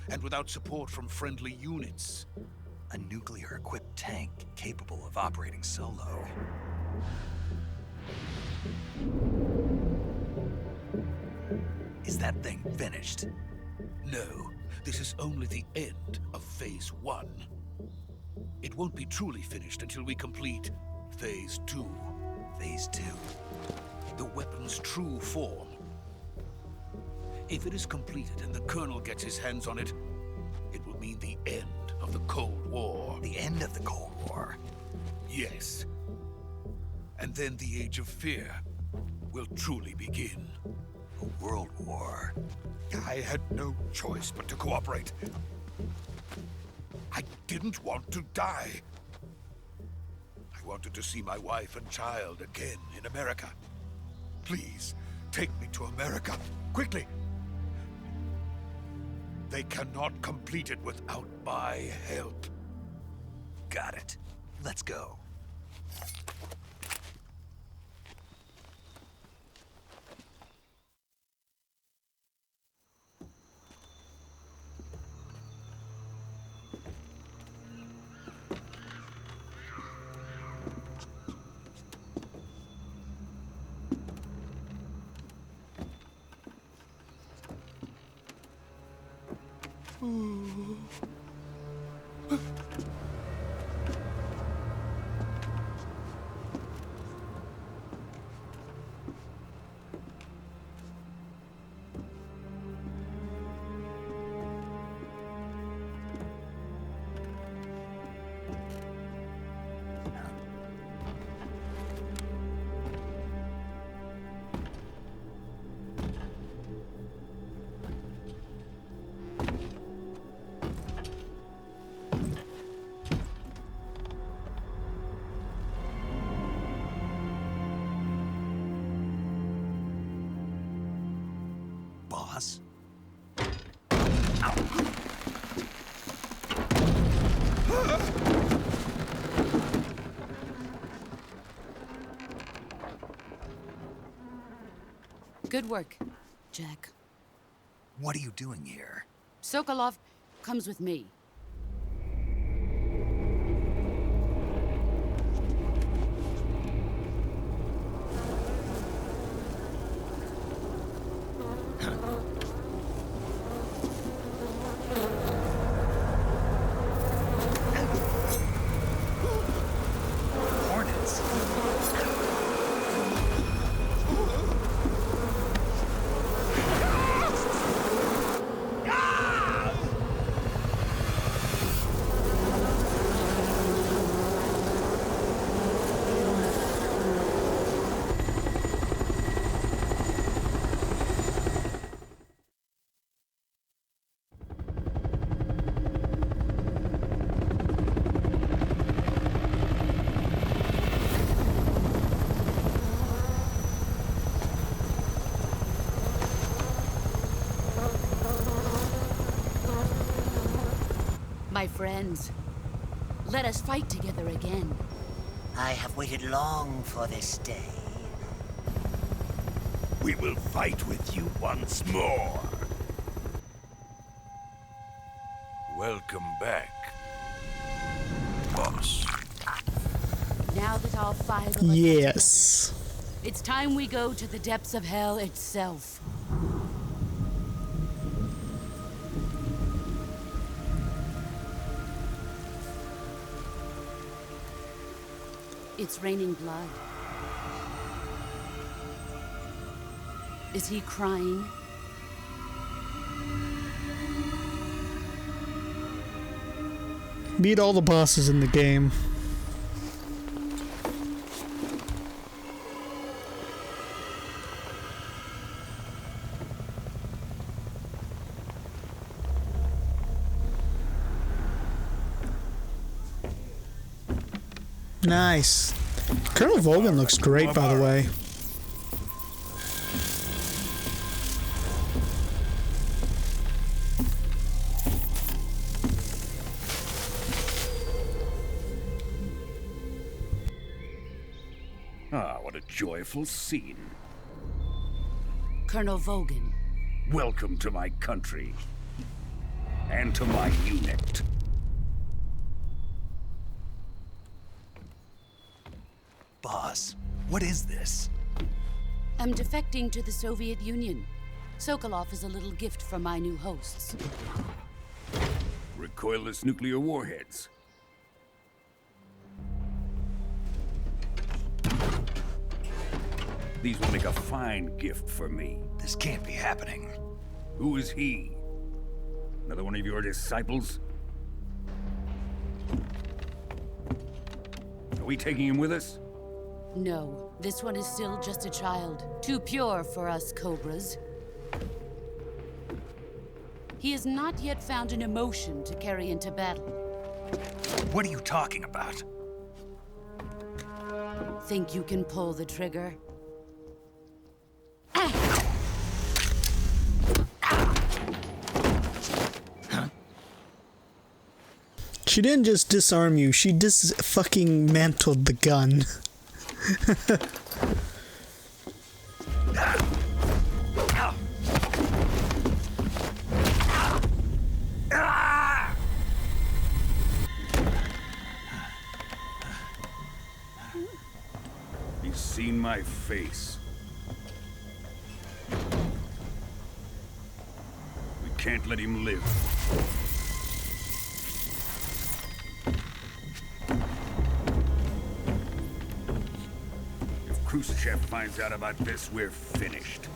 And without support from friendly units. A nuclear-equipped tank capable of operating solo. Is that thing finished? No. This is only the end of Phase 1. It won't be truly finished until we complete Phase 2. Phase 2? The weapon's true form. If it is completed and the Colonel gets his hands on it, it will mean the end of the Cold War. The end of the Cold War? Yes. And then the Age of Fear will truly begin. A world war? I had no choice but to cooperate. I didn't want to die. I wanted to see my wife and child again in America. Please, take me to America, quickly. They cannot complete it without my help. Got it. Let's go. Boss? Good work, Jack. What are you doing here? Sokolov comes with me. Hornets? My friends, let us fight together again. I have waited long for this day. We will fight with you once more. Welcome back, boss. Now that all five of us Yes. are together, it's time we go to the depths of hell itself. It's raining blood. Is he crying? Beat all the bosses in the game. Nice. Colonel Volgin looks great, by the way. Ah, what a joyful scene. Colonel Volgin. Welcome to my country. And to my unit. Boss, what is this? I'm defecting to the Soviet Union. Sokolov is a little gift from my new hosts. Recoilless nuclear warheads. These will make a fine gift for me. This can't be happening. Who is he? Another one of your disciples? Are we taking him with us? No, this one is still just a child. Too pure for us Cobras. He has not yet found an emotion to carry into battle. What are you talking about? Think you can pull the trigger? She didn't just disarm you, she fucking mantled the gun. He's seen my face. We can't let him live. If Khrushchev finds out about this, we're finished.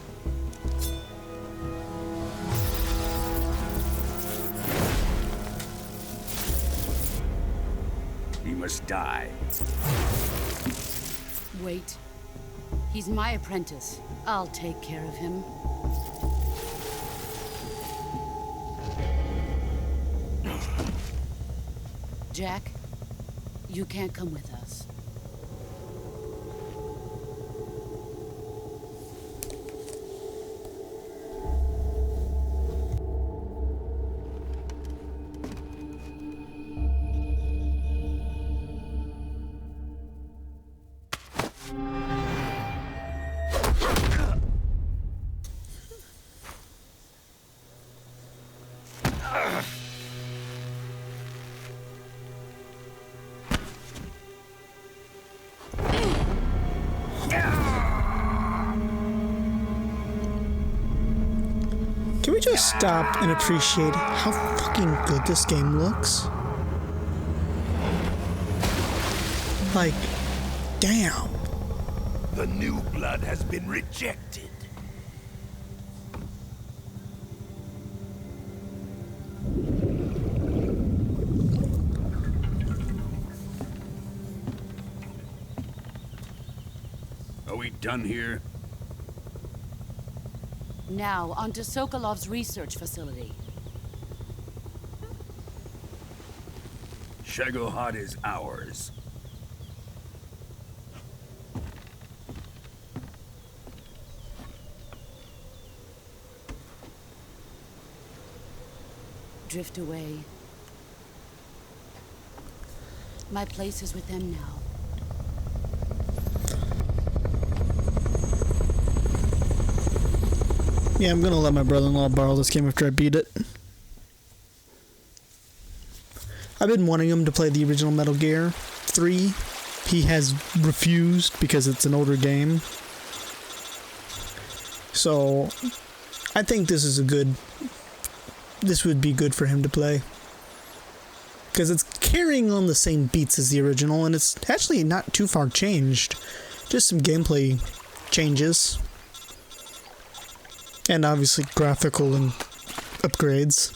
He must die. Wait. He's my apprentice. I'll take care of him. Jack, you can't come with us. Can we just stop and appreciate how fucking good this game looks? Like, damn. The new blood has been rejected. Are we done here? Now, onto Sokolov's research facility. Shagohod is ours. Drift away. My place is with them now. Yeah, I'm gonna let my brother-in-law borrow this game after I beat it. I've been wanting him to play the original Metal Gear 3. He has refused because it's an older game. So, I think this would be good for him to play. Because it's carrying on the same beats as the original, and it's actually not too far changed. Just some gameplay changes. And obviously graphical and upgrades.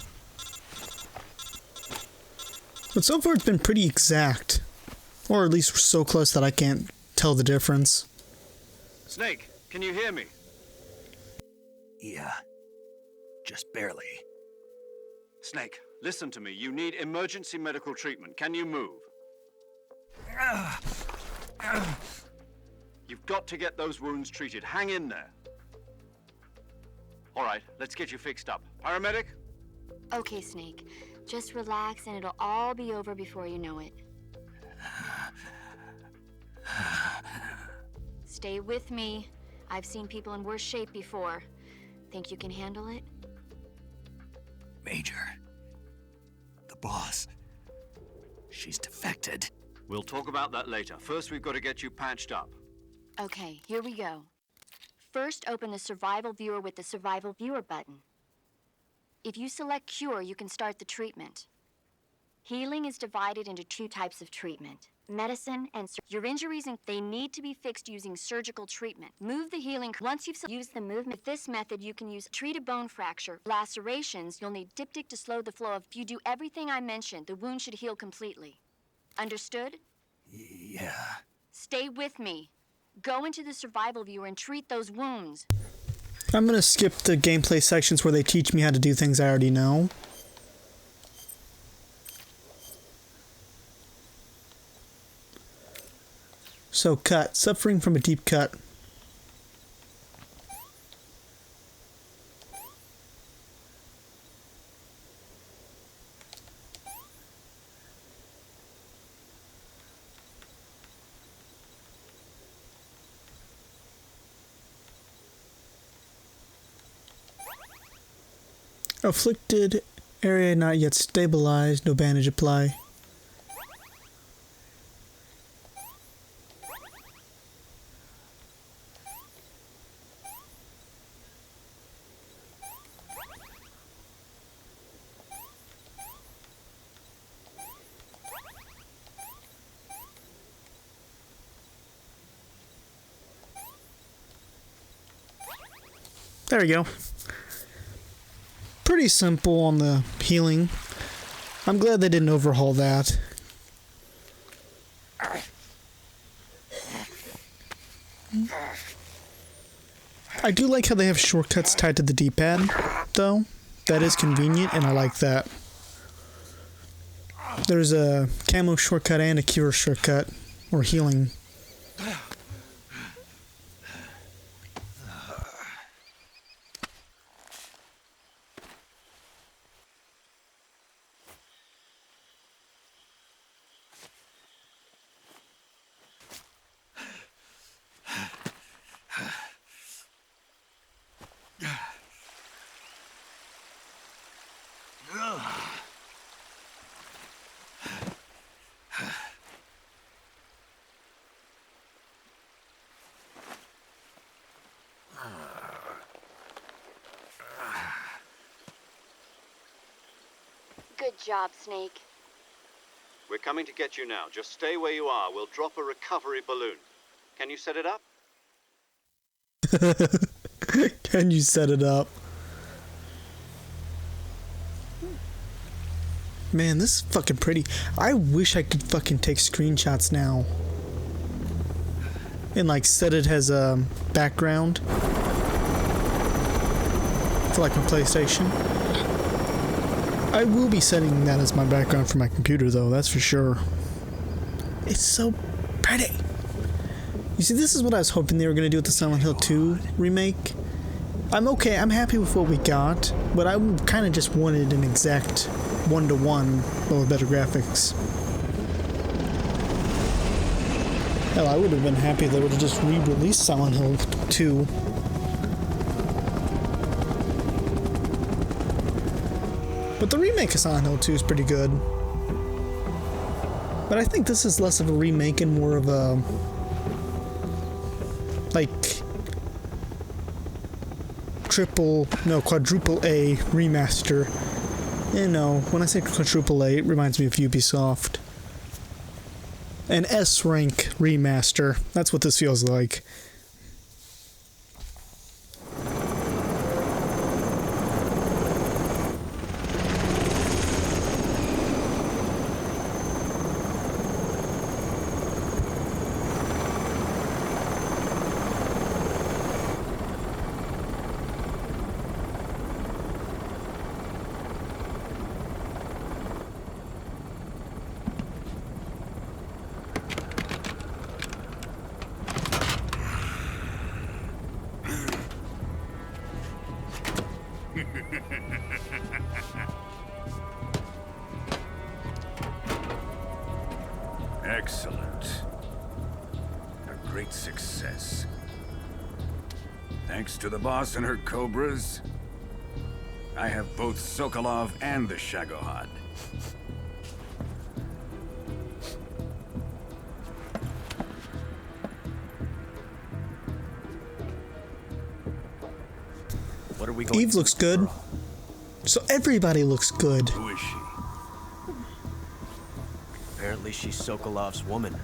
But so far it's been pretty exact. Or at least so close that I can't tell the difference. Snake, can you hear me? Yeah. Just barely. Snake, listen to me. You need emergency medical treatment. Can you move? You've got to get those wounds treated. Hang in there. All right, let's get you fixed up. Paramedic? Okay, Snake. Just relax and it'll all be over before you know it. Stay with me. I've seen people in worse shape before. Think you can handle it? Major. The boss. She's defected. We'll talk about that later. First, we've got to get you patched up. Okay, here we go. First, open the Survival Viewer with the Survival Viewer button. If you select Cure, you can start the treatment. Healing is divided into 2 types of treatment. Medicine and your injuries, they need to be fixed using surgical treatment. Move the healing. Once you've used the movement, this method you can use treat a bone fracture. Lacerations, you'll need diptych to slow the flow. If you do everything I mentioned, the wound should heal completely. Understood? Yeah. Stay with me. Go into the Survival Viewer and treat those wounds. I'm gonna skip the gameplay sections where they teach me how to do things I already know. So, cut. Suffering from a deep cut. Afflicted area not yet stabilized. No bandage apply. There we go. Pretty simple on the healing. I'm glad they didn't overhaul that. I do like how they have shortcuts tied to the D-pad, though. That is convenient, and I like that. There's a camo shortcut and a cure shortcut, or healing. Good job, Snake. We're coming to get you now. Just stay where you are. We'll drop a recovery balloon. Can you set it up? Can you set it up? Man, this is fucking pretty. I wish I could fucking take screenshots now. And like set it as a background. For like my PlayStation. I will be setting that as my background for my computer though, that's for sure. It's so pretty. You see, this is what I was hoping they were going to do with the Silent Hill 2 remake. I'm okay, I'm happy with what we got, but I kind of just wanted an exact one-to-one, but with better graphics. Hell, I would have been happy if they would have just re-released Silent Hill 2. But the remake of Silent Hill 2 is pretty good. But I think this is less of a remake and more of a... like... quadruple A remaster. You know, when I say quadruple A, it reminds me of Ubisoft. An S-rank remaster. That's what this feels like. Excellent. A great success. Thanks to the boss and her cobras, I have both Sokolov and the Shagohod. What are we going Eve looks good. So everybody looks good. Who is she? Apparently she's Sokolov's woman.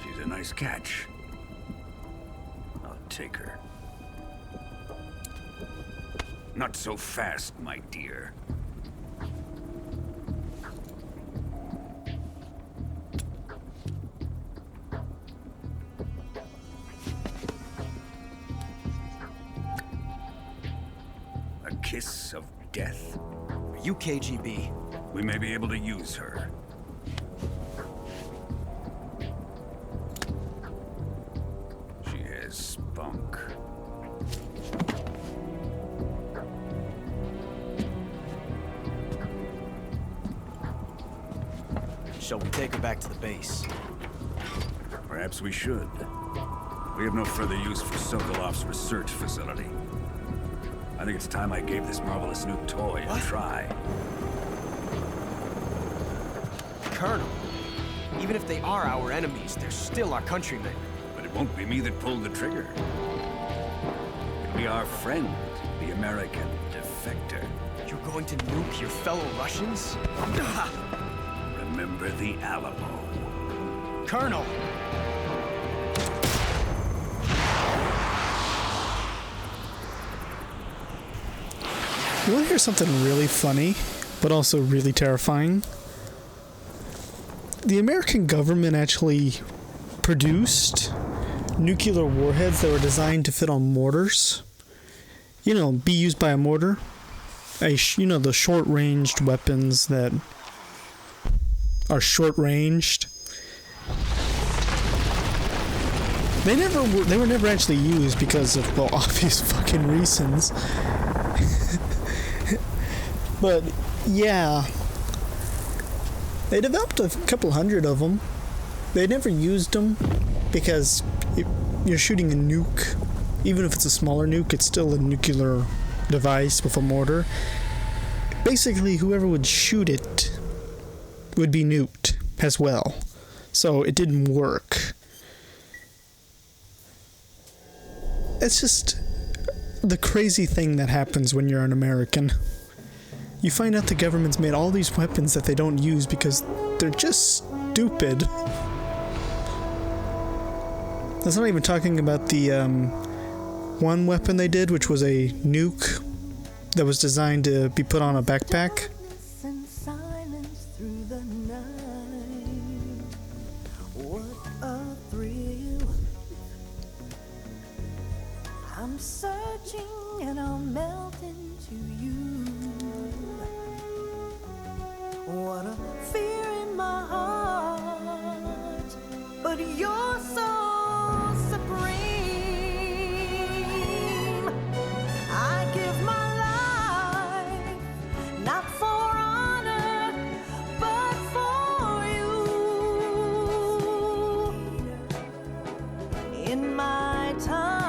She's a nice catch. I'll take her. Not so fast, my dear. A kiss of death? Are you KGB? We may be able to use her. She has spunk. Shall we take her back to the base? Perhaps we should. We have no further use for Sokolov's research facility. I think it's time I gave this marvelous new toy a try. Colonel, even if they are our enemies, they're still our countrymen. But it won't be me that pulled the trigger. It'll be our friend, the American defector. You're going to nuke your fellow Russians? Remember the Alamo. Colonel! You want to hear something really funny, but also really terrifying? The American government actually produced nuclear warheads that were designed to fit on mortars. You know, be used by a mortar. You know, the short-ranged weapons that are short-ranged. They were never actually used because of, well, obvious fucking reasons. But, yeah. They developed a couple hundred of them. They never used them because you're shooting a nuke. Even if it's a smaller nuke, it's still a nuclear device with a mortar. Basically, whoever would shoot it would be nuked as well. So it didn't work. It's just the crazy thing that happens when you're an American. You find out the government's made all these weapons that they don't use because they're just stupid. That's not even talking about the one weapon they did, which was a nuke that was designed to be put on a backpack. I'm searching and I'll melt into you. What a fear in my heart, but you're so supreme. I give my life, not for honor, but for you. In my time,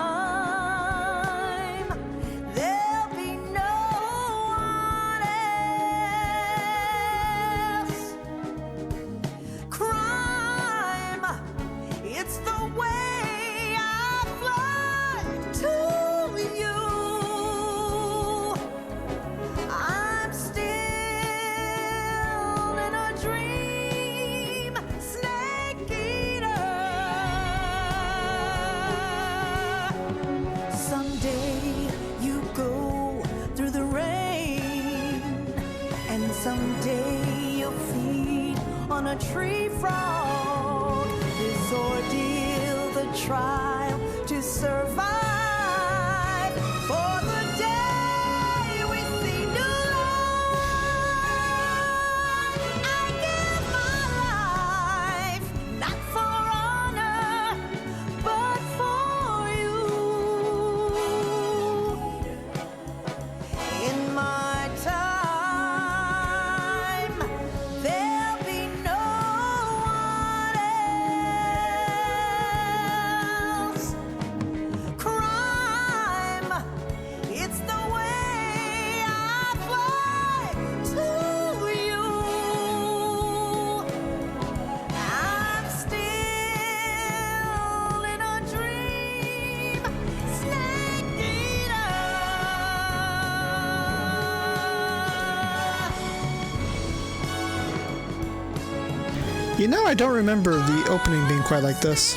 someday you'll feed on a tree frog. This ordeal, the trial to survive. For the day we see new light. You know, I don't remember the opening being quite like this.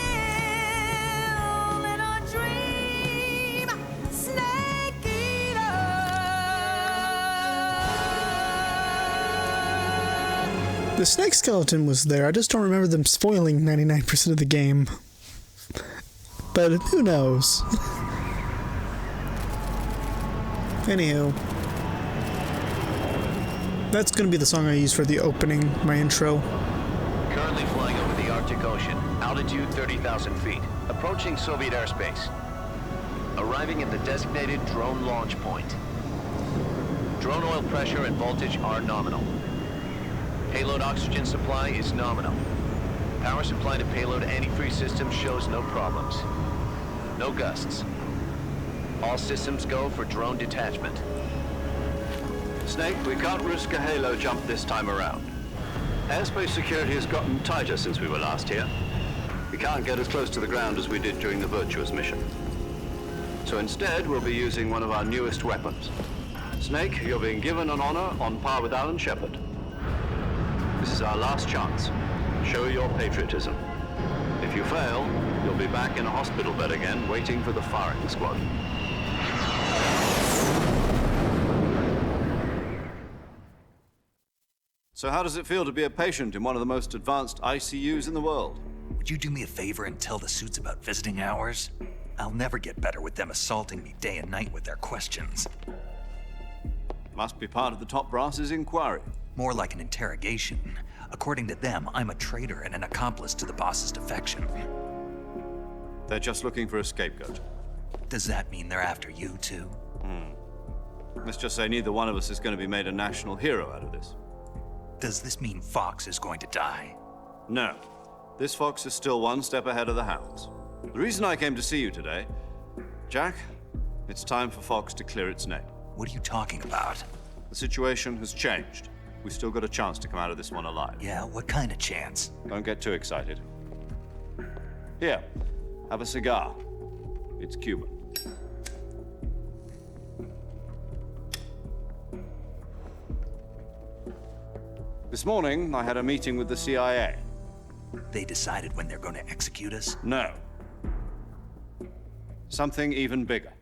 The snake skeleton was there, I just don't remember them spoiling 99% of the game. But who knows? Anywho. That's gonna be the song I use for the opening, my intro. Currently flying over the Arctic Ocean, altitude 30,000 feet, approaching Soviet airspace. Arriving at the designated drone launch point. Drone oil pressure and voltage are nominal. Payload oxygen supply is nominal. Power supply to payload antifreeze system shows no problems. No gusts. All systems go for drone detachment. Snake, we can't risk a halo jump this time around. Airspace security has gotten tighter since we were last here. We can't get as close to the ground as we did during the Virtuous mission. So instead, we'll be using one of our newest weapons. Snake, you're being given an honor on par with Alan Shepard. This is our last chance. Show your patriotism. If you fail, you'll be back in a hospital bed again, waiting for the firing squad. So how does it feel to be a patient in one of the most advanced ICUs in the world? Would you do me a favor and tell the suits about visiting hours? I'll never get better with them assaulting me day and night with their questions. Must be part of the top brass's inquiry. More like an interrogation. According to them, I'm a traitor and an accomplice to the boss's defection. They're just looking for a scapegoat. Does that mean they're after you, too? Let's just say neither one of us is going to be made a national hero out of this. Does this mean Fox is going to die? No. This Fox is still one step ahead of the Hounds. The reason I came to see you today, Jack, it's time for Fox to clear its name. What are you talking about? The situation has changed. We've still got a chance to come out of this one alive. Yeah, what kind of chance? Don't get too excited. Here, have a cigar. It's Cuban. This morning, I had a meeting with the CIA. They decided when they're going to execute us? No. Something even bigger.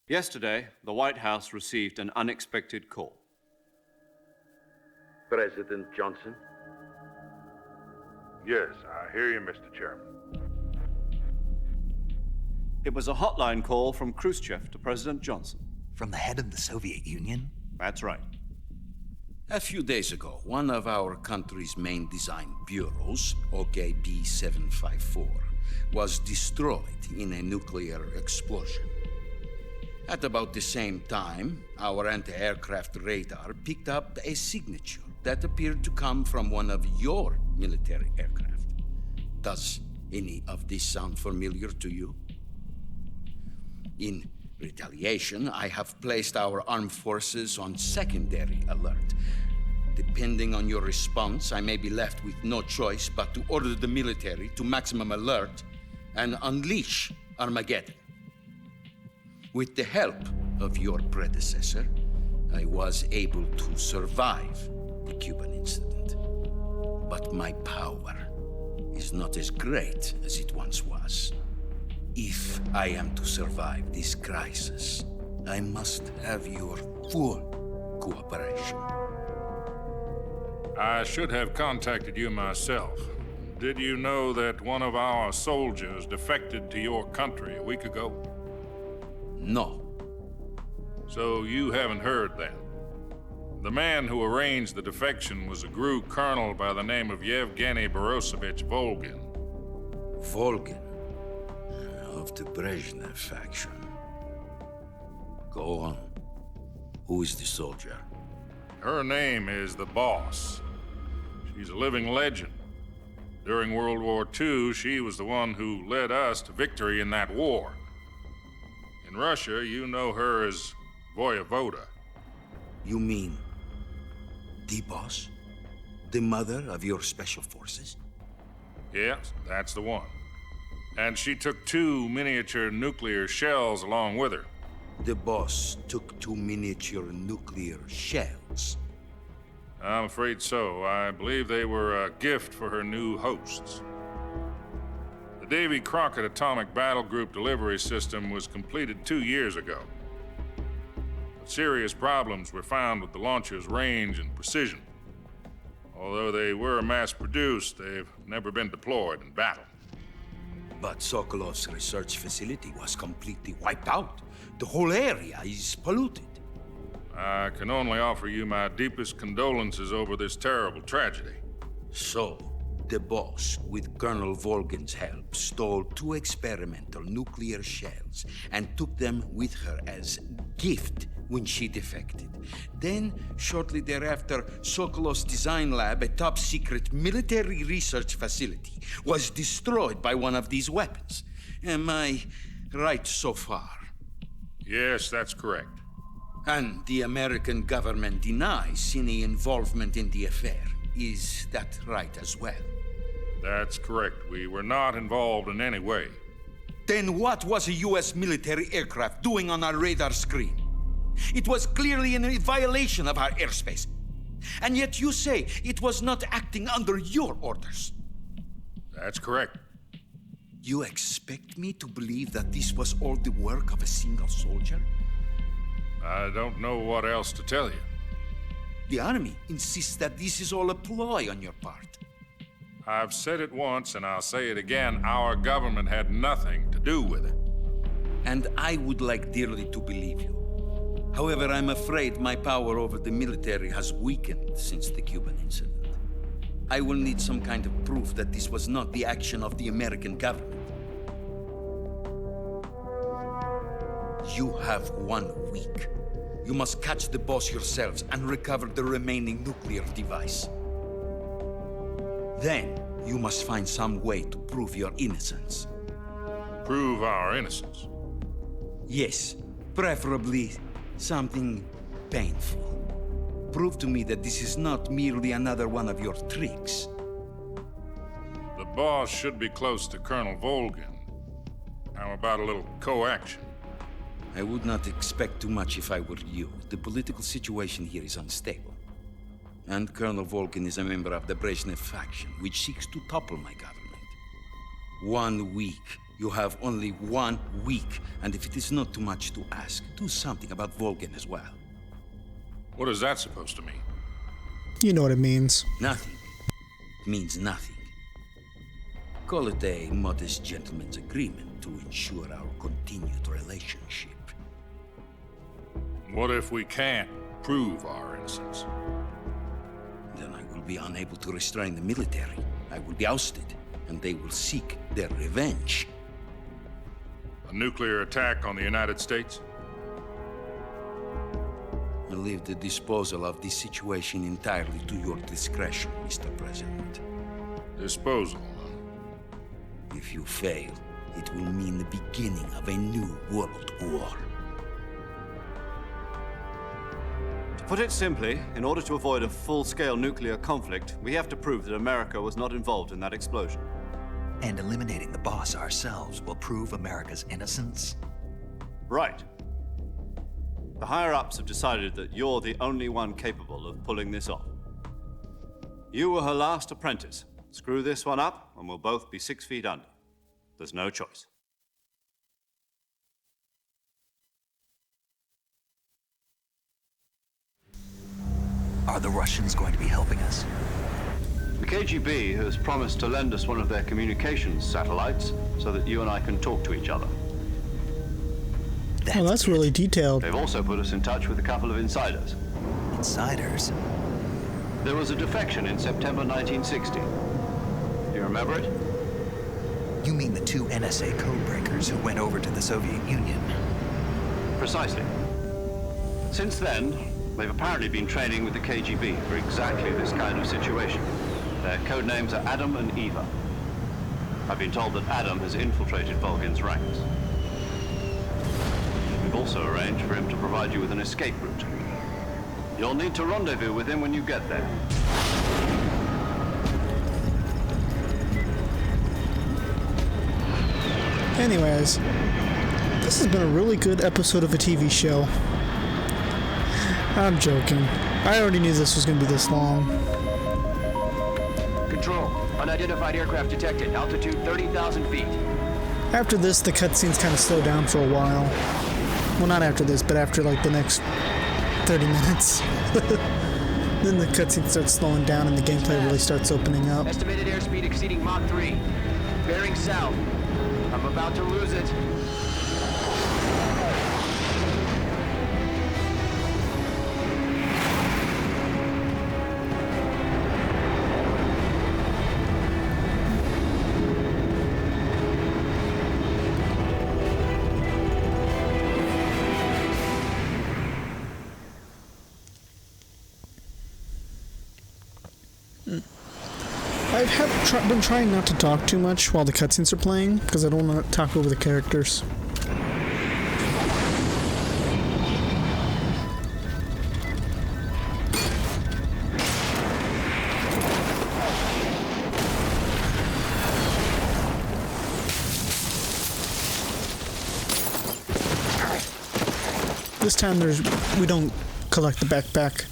Yesterday, the White House received an unexpected call. President Johnson? Yes, I hear you, Mr. Chairman. It was a hotline call from Khrushchev to President Johnson. From the head of the Soviet Union? That's right. A few days ago, one of our country's main design bureaus, OKB 754, was destroyed in a nuclear explosion. At about the same time, our anti-aircraft radar picked up a signature that appeared to come from one of your military aircraft. Does any of this sound familiar to you? In retaliation, I have placed our armed forces on secondary alert. Depending on your response, I may be left with no choice but to order the military to maximum alert and unleash Armageddon. With the help of your predecessor, I was able to survive the Cuban incident. But my power is not as great as it once was. If I am to survive this crisis, I must have your full cooperation. I should have contacted you myself. Did you know that one of our soldiers defected to your country a week ago? No. So you haven't heard then? The man who arranged the defection was a GRU colonel by the name of Yevgeny Borosovich Volgin. Volgin? Of the Brezhnev faction. Go on. Who is the soldier? Her name is the Boss. She's a living legend. During World War II, she was the one who led us to victory in that war. In Russia, you know her as Voyevoda. You mean the Boss? The mother of your special forces? Yes, that's the one. And she took 2 miniature nuclear shells along with her. The Boss took 2 miniature nuclear shells. I'm afraid so. I believe they were a gift for her new hosts. The Davy Crockett Atomic Battle Group delivery system was completed 2 years ago. But serious problems were found with the launcher's range and precision. Although they were mass-produced, they've never been deployed in battle. But Sokolov's research facility was completely wiped out. The whole area is polluted. I can only offer you my deepest condolences over this terrible tragedy. So, the boss, with Colonel Volgin's help, stole 2 experimental nuclear shells and took them with her as gift when she defected. Then, shortly thereafter, Sokolov's design lab, a top-secret military research facility, was destroyed by one of these weapons. Am I right so far? Yes, that's correct. And the American government denies any involvement in the affair. Is that right as well? That's correct. We were not involved in any way. Then what was a U.S. military aircraft doing on our radar screen? It was clearly in a violation of our airspace. And yet you say it was not acting under your orders. That's correct. You expect me to believe that this was all the work of a single soldier? I don't know what else to tell you. The Army insists that this is all a ploy on your part. I've said it once, and I'll say it again. Our government had nothing to do with it. And I would like dearly to believe you. However, I'm afraid my power over the military has weakened since the Cuban incident. I will need some kind of proof that this was not the action of the American government. You have 1 week. You must catch the boss yourselves and recover the remaining nuclear device. Then, you must find some way to prove your innocence. Prove our innocence? Yes, preferably something painful. Prove to me that this is not merely another one of your tricks. The boss should be close to Colonel Volgin. How about a little coaction? I would not expect too much if I were you. The political situation here is unstable. And Colonel Volgin is a member of the Brezhnev faction, which seeks to topple my government. 1 week. You have only 1 week, and if it is not too much to ask, do something about Volgin as well. What is that supposed to mean? You know what it means. Nothing. It means nothing. Call it a modest gentleman's agreement to ensure our continued relationship. What if we can't prove our innocence? Then I will be unable to restrain the military. I will be ousted, and they will seek their revenge. A nuclear attack on the United States? I leave the disposal of this situation entirely to your discretion, Mr. President. Disposal? If you fail, it will mean the beginning of a new world war. To put it simply, in order to avoid a full-scale nuclear conflict, we have to prove that America was not involved in that explosion. And eliminating the boss ourselves will prove America's innocence? Right. The higher-ups have decided that you're the only one capable of pulling this off. You were her last apprentice. Screw this one up, and we'll both be 6 feet under. There's no choice. Are the Russians going to be helping us? The KGB has promised to lend us one of their communications satellites so that you and I can talk to each other. That's really detailed. They've also put us in touch with a couple of insiders. Insiders? There was a defection in September 1960. Do you remember it? You mean the 2 NSA codebreakers who went over to the Soviet Union? Precisely. Since then, they've apparently been training with the KGB for exactly this kind of situation. Their code names are Adam and Eva. I've been told that Adam has infiltrated Volgin's ranks. We've also arranged for him to provide you with an escape route. You'll need to rendezvous with him when you get there. Anyways, this has been a really good episode of a TV show. I'm joking. I already knew this was going to be this long. Control. Unidentified aircraft detected. Altitude 30,000 feet. After this, the cutscenes kind of slow down for a while. Well, not after this, but after like the next 30 minutes. Then the cutscene starts slowing down and the gameplay really starts opening up. Estimated airspeed exceeding Mach 3. Bearing south. I'm about to lose it. I've been trying not to talk too much while the cutscenes are playing, because I don't want to talk over the characters. This time we don't collect the backpack.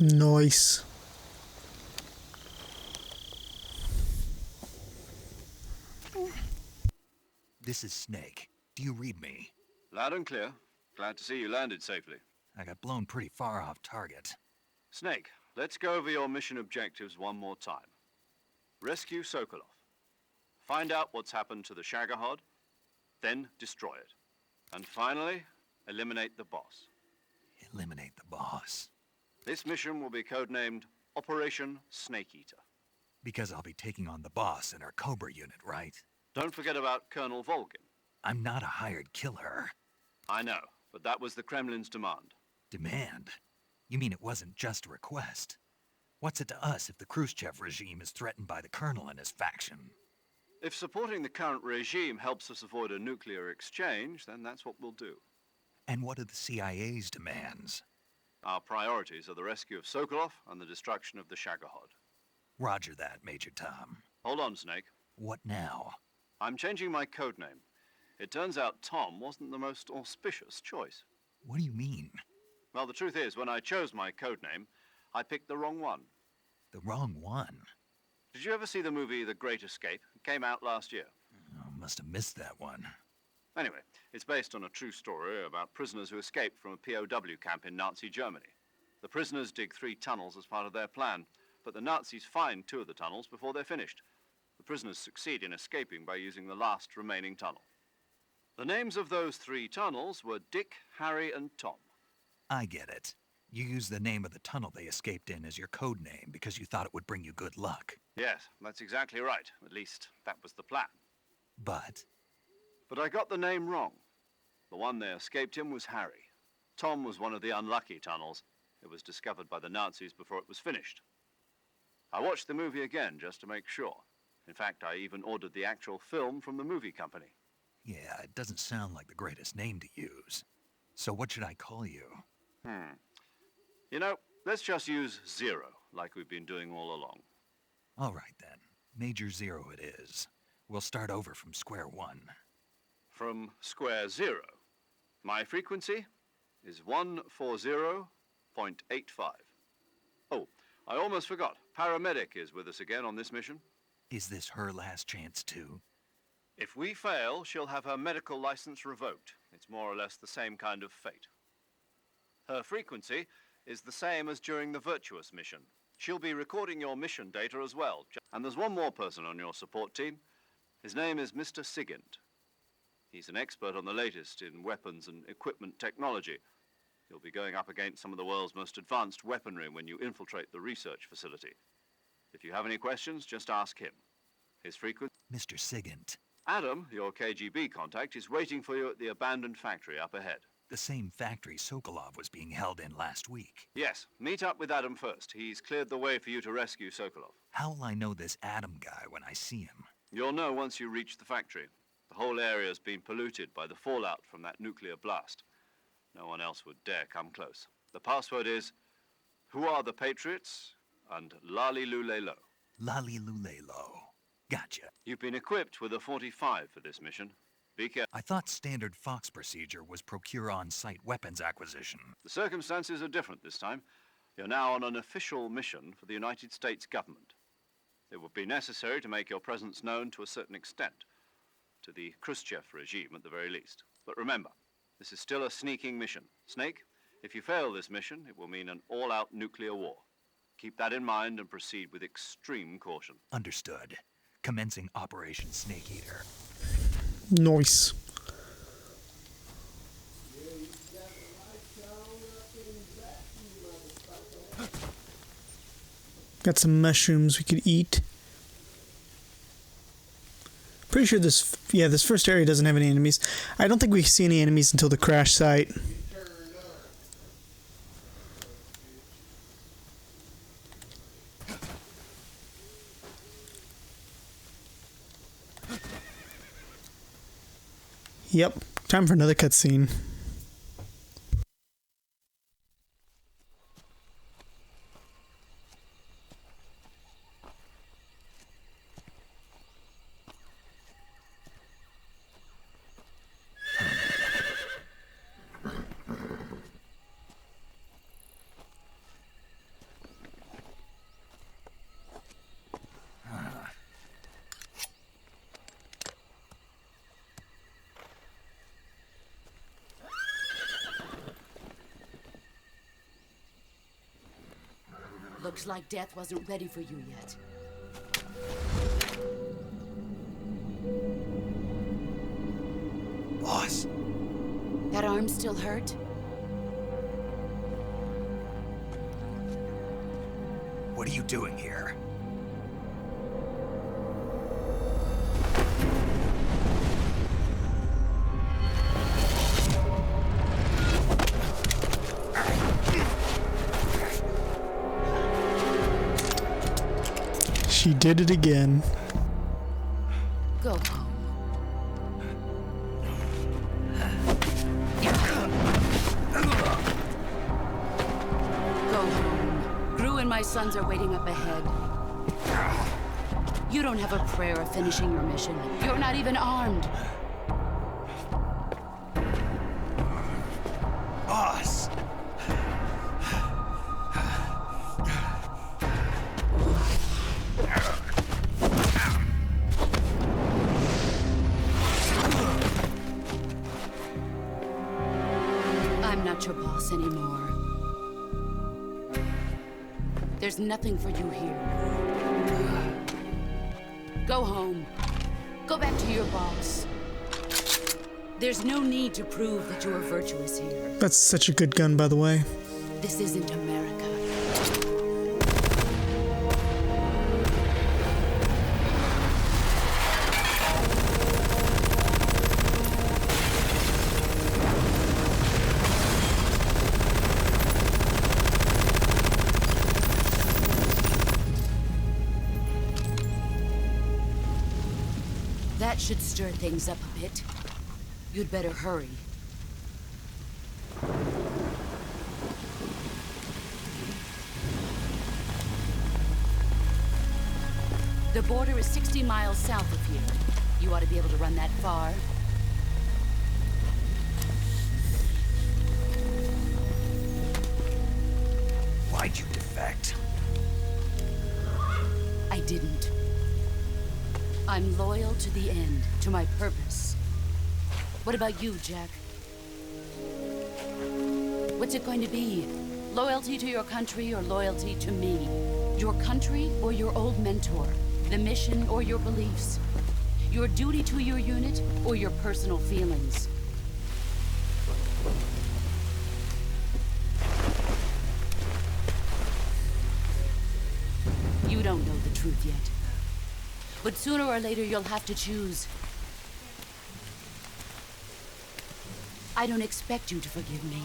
Nice. This is Snake. Do you read me? Loud and clear. Glad to see you landed safely. I got blown pretty far off target. Snake, let's go over your mission objectives one more time. Rescue Sokolov. Find out what's happened to the Shagohod, then destroy it. And finally, eliminate the boss. Eliminate the boss. This mission will be codenamed Operation Snake Eater. Because I'll be taking on the boss in our Cobra unit, right? Don't forget about Colonel Volgin. I'm not a hired killer. I know, but that was the Kremlin's demand. Demand? You mean it wasn't just a request? What's it to us if the Khrushchev regime is threatened by the Colonel and his faction? If supporting the current regime helps us avoid a nuclear exchange, then that's what we'll do. And what are the CIA's demands? Our priorities are the rescue of Sokolov and the destruction of the Shagohod. Roger that, Major Tom. Hold on, Snake. What now? I'm changing my codename. It turns out Tom wasn't the most auspicious choice. What do you mean? Well, the truth is, when I chose my codename, I picked the wrong one. The wrong one? Did you ever see the movie The Great Escape? It came out last year. Oh, must have missed that one. Anyway, it's based on a true story about prisoners who escaped from a POW camp in Nazi Germany. The prisoners dig 3 tunnels as part of their plan, but the Nazis find 2 of the tunnels before they're finished. The prisoners succeed in escaping by using the last remaining tunnel. The names of those 3 tunnels were Dick, Harry, and Tom. I get it. You used the name of the tunnel they escaped in as your code name because you thought it would bring you good luck. Yes, that's exactly right. At least, that was the plan. But I got the name wrong. The one they escaped in was Harry. Tom was one of the unlucky tunnels. It was discovered by the Nazis before it was finished. I watched the movie again just to make sure. In fact, I even ordered the actual film from the movie company. yeah, it doesn't sound like the greatest name to use. So what should I call you? You know, let's just use Zero, like we've been doing all along. All right, then. Major Zero it is. We'll start over from square one. From square 0. My frequency is 140.85. Oh, I almost forgot. Paramedic is with us again on this mission. Is this her last chance, too? If we fail, she'll have her medical license revoked. It's more or less the same kind of fate. Her frequency is the same as during the Virtuous mission. She'll be recording your mission data as well. And there's one more person on your support team. His name is Mr. Sigint. He's an expert on the latest in weapons and equipment technology. You'll be going up against some of the world's most advanced weaponry when you infiltrate the research facility. If you have any questions, just ask him. His frequency... Mr. Sigint. Adam, your KGB contact, is waiting for you at the abandoned factory up ahead. The same factory Sokolov was being held in last week. Yes, meet up with Adam first. He's cleared the way for you to rescue Sokolov. How will I know this Adam guy when I see him? You'll know once you reach the factory. The whole area has been polluted by the fallout from that nuclear blast. No one else would dare come close. The password is, "Who are the Patriots?" and Lali Lulelo. Lali Lulelo. Gotcha. You've been equipped with a 45 for this mission. Be careful. I thought standard Fox procedure was procure on-site weapons acquisition. The circumstances are different this time. You're now on an official mission for the United States government. It would be necessary to make your presence known to a certain extent, to the Khrushchev regime at the very least. But remember, this is still a sneaking mission. Snake, if you fail this mission, it will mean an all-out nuclear war. Keep that in mind and proceed with extreme caution. Understood. Commencing Operation Snake Eater. Nice. Got some mushrooms we could eat. Pretty sure this first area doesn't have any enemies. I don't think we see any enemies until the crash site. Yep, time for another cutscene. Looks like death wasn't ready for you yet. Boss. That arm still hurt? What are you doing here? She did it again. Go home. Go home. Gru and my sons are waiting up ahead. You don't have a prayer of finishing your mission. You're not even armed. Boss! I'm not your boss anymore. There's nothing for you here. Go home. Go back to your boss. There's no need to prove that you are virtuous here. That's such a good gun, by the way. This isn't America. That should stir things up a bit. You'd better hurry. The border is 60 miles south of here. You ought to be able to run that far. Why'd you defect? I didn't. I'm loyal to the end, to my purpose. What about you, Jack? What's it going to be? Loyalty to your country or loyalty to me? Your country or your old mentor? The mission or your beliefs? Your duty to your unit or your personal feelings? You don't know the truth yet. But sooner or later, you'll have to choose. I don't expect you to forgive me.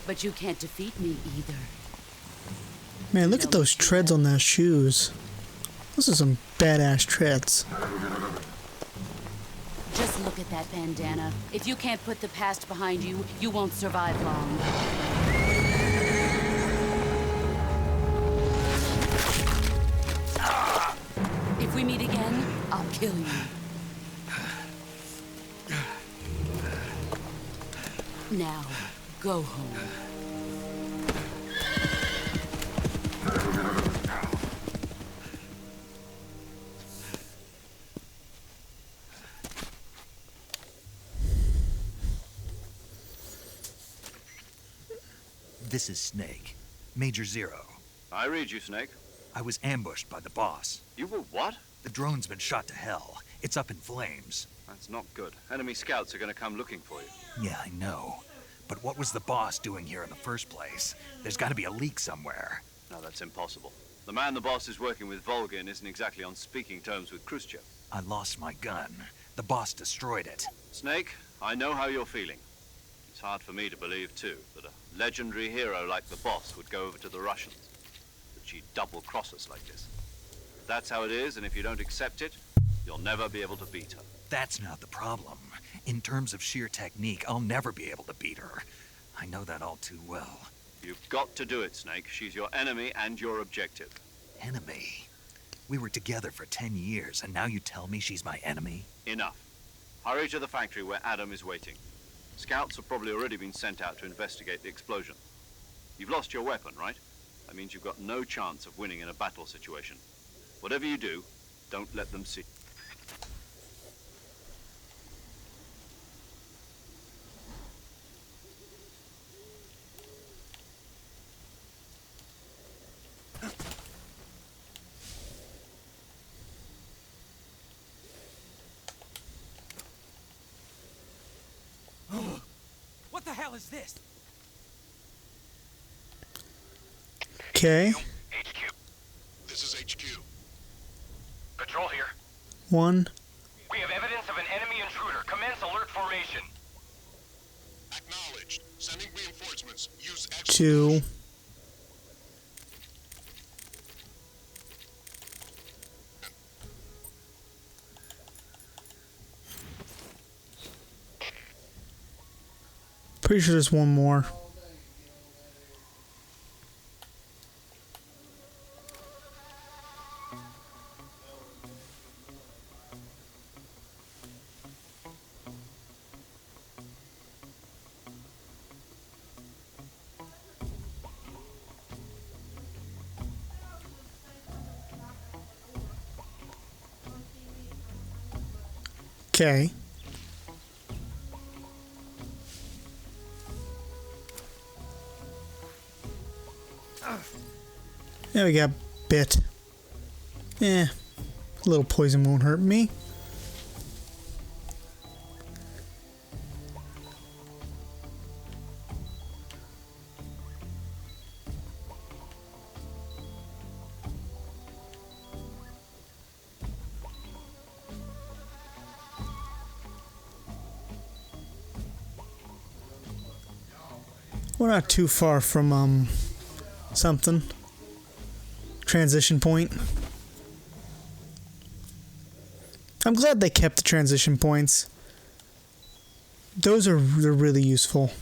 But you can't defeat me either. Man, look at those treads on those shoes. Those are some badass treads. Just look at that bandana. If you can't put the past behind you, you won't survive long. If we meet again, I'll kill you. Now, go home. This is Snake. Major Zero. I read you, Snake. I was ambushed by the boss. You were what? The drone's been shot to hell. It's up in flames. That's not good. Enemy scouts are going to come looking for you. Yeah, I know. But what was the boss doing here in the first place? There's got to be a leak somewhere. No, that's impossible. The man the boss is working with, Volgin, isn't exactly on speaking terms with Khrushchev. I lost my gun. The boss destroyed it. Snake, I know how you're feeling. It's hard for me to believe, too, that a legendary hero like the boss would go over to the Russians. That she'd double-cross us like this. That's how it is, and if you don't accept it, you'll never be able to beat her. That's not the problem. In terms of sheer technique, I'll never be able to beat her. I know that all too well. You've got to do it, Snake. She's your enemy and your objective. Enemy? We were together for 10 years, and now you tell me she's my enemy? Enough. Hurry to the factory where Adam is waiting. Scouts have probably already been sent out to investigate the explosion. You've lost your weapon, right? That means you've got no chance of winning in a battle situation. Whatever you do, don't let them see. What the hell is this? Okay. HQ. This is HQ. Patrol here. 1. We have evidence of an enemy intruder. Commence alert formation. Acknowledged. Sending reinforcements. Use X. 2. Pretty sure there's one more. Okay. There we got bit. A little poison won't hurt me. We're not too far from something. Transition point. I'm glad they kept the transition points. They're really useful.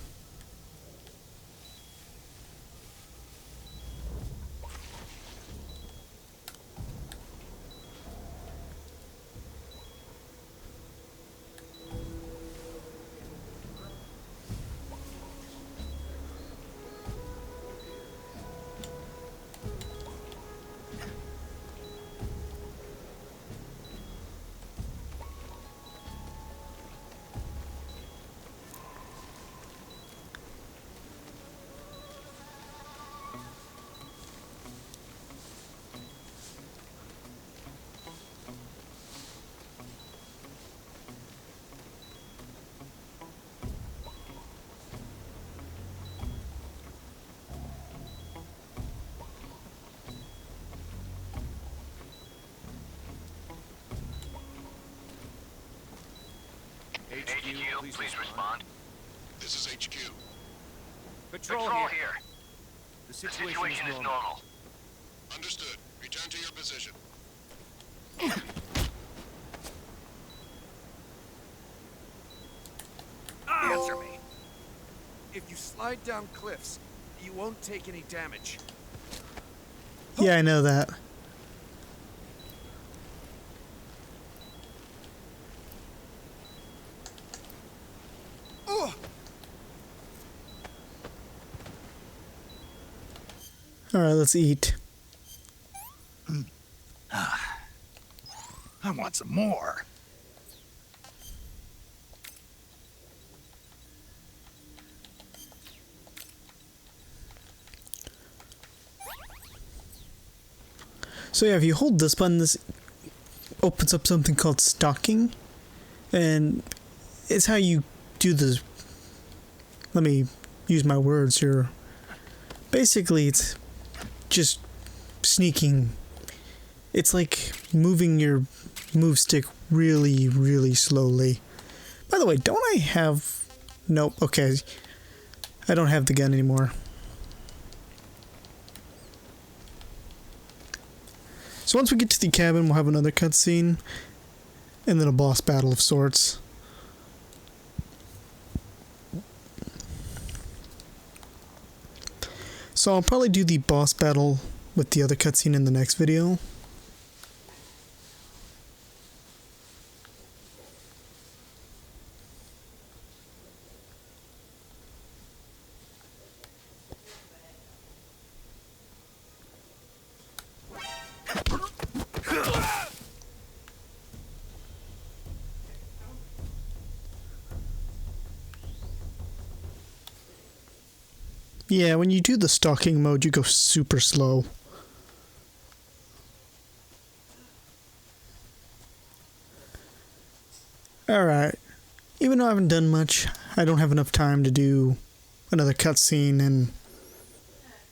HQ, please respond. This is HQ. Patrol here. The situation is normal. Understood. Return to your position. Answer me. If you slide down cliffs, you won't take any damage. Yeah, I know that. Alright, let's eat. I want some more. So yeah, if you hold this button, this opens up something called stocking, and it's how you do the, let me use my words here, basically it's just sneaking. It's like moving your move stick really, really slowly. By the way, don't I have, nope, okay, I don't have the gun anymore. So once we get to the cabin, we'll have another cutscene, and then a boss battle of sorts. So I'll probably do the boss battle with the other cutscene in the next video. Yeah, when you do the stalking mode, you go super slow. Alright, even though I haven't done much, I don't have enough time to do another cutscene and,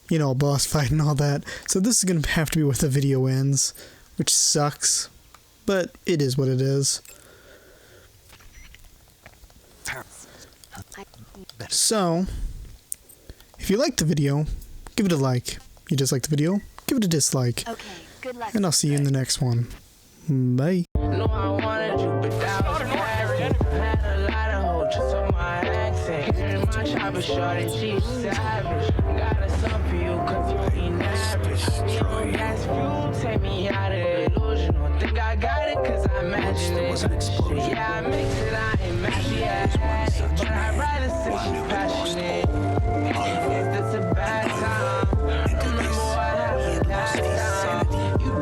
you know, a boss fight and all that. So this is going to have to be where the video ends, which sucks, but it is what it is. So, if you liked the video, give it a like. If you dislike the video, give it a dislike. Okay, good luck. And I'll see you in the next one. Bye. No, I wanted you, but that was arrogant. Had a lot of hoes just on my accent. In my chopper, shorty, she's savage. Got a song for you, cause you ain't average. Gas fuel, take me out of the illusion. Don't think I got it, cause I imagined it. Yeah, I mix it, I ain't matching it. But I'd rather say she's passionate. It's the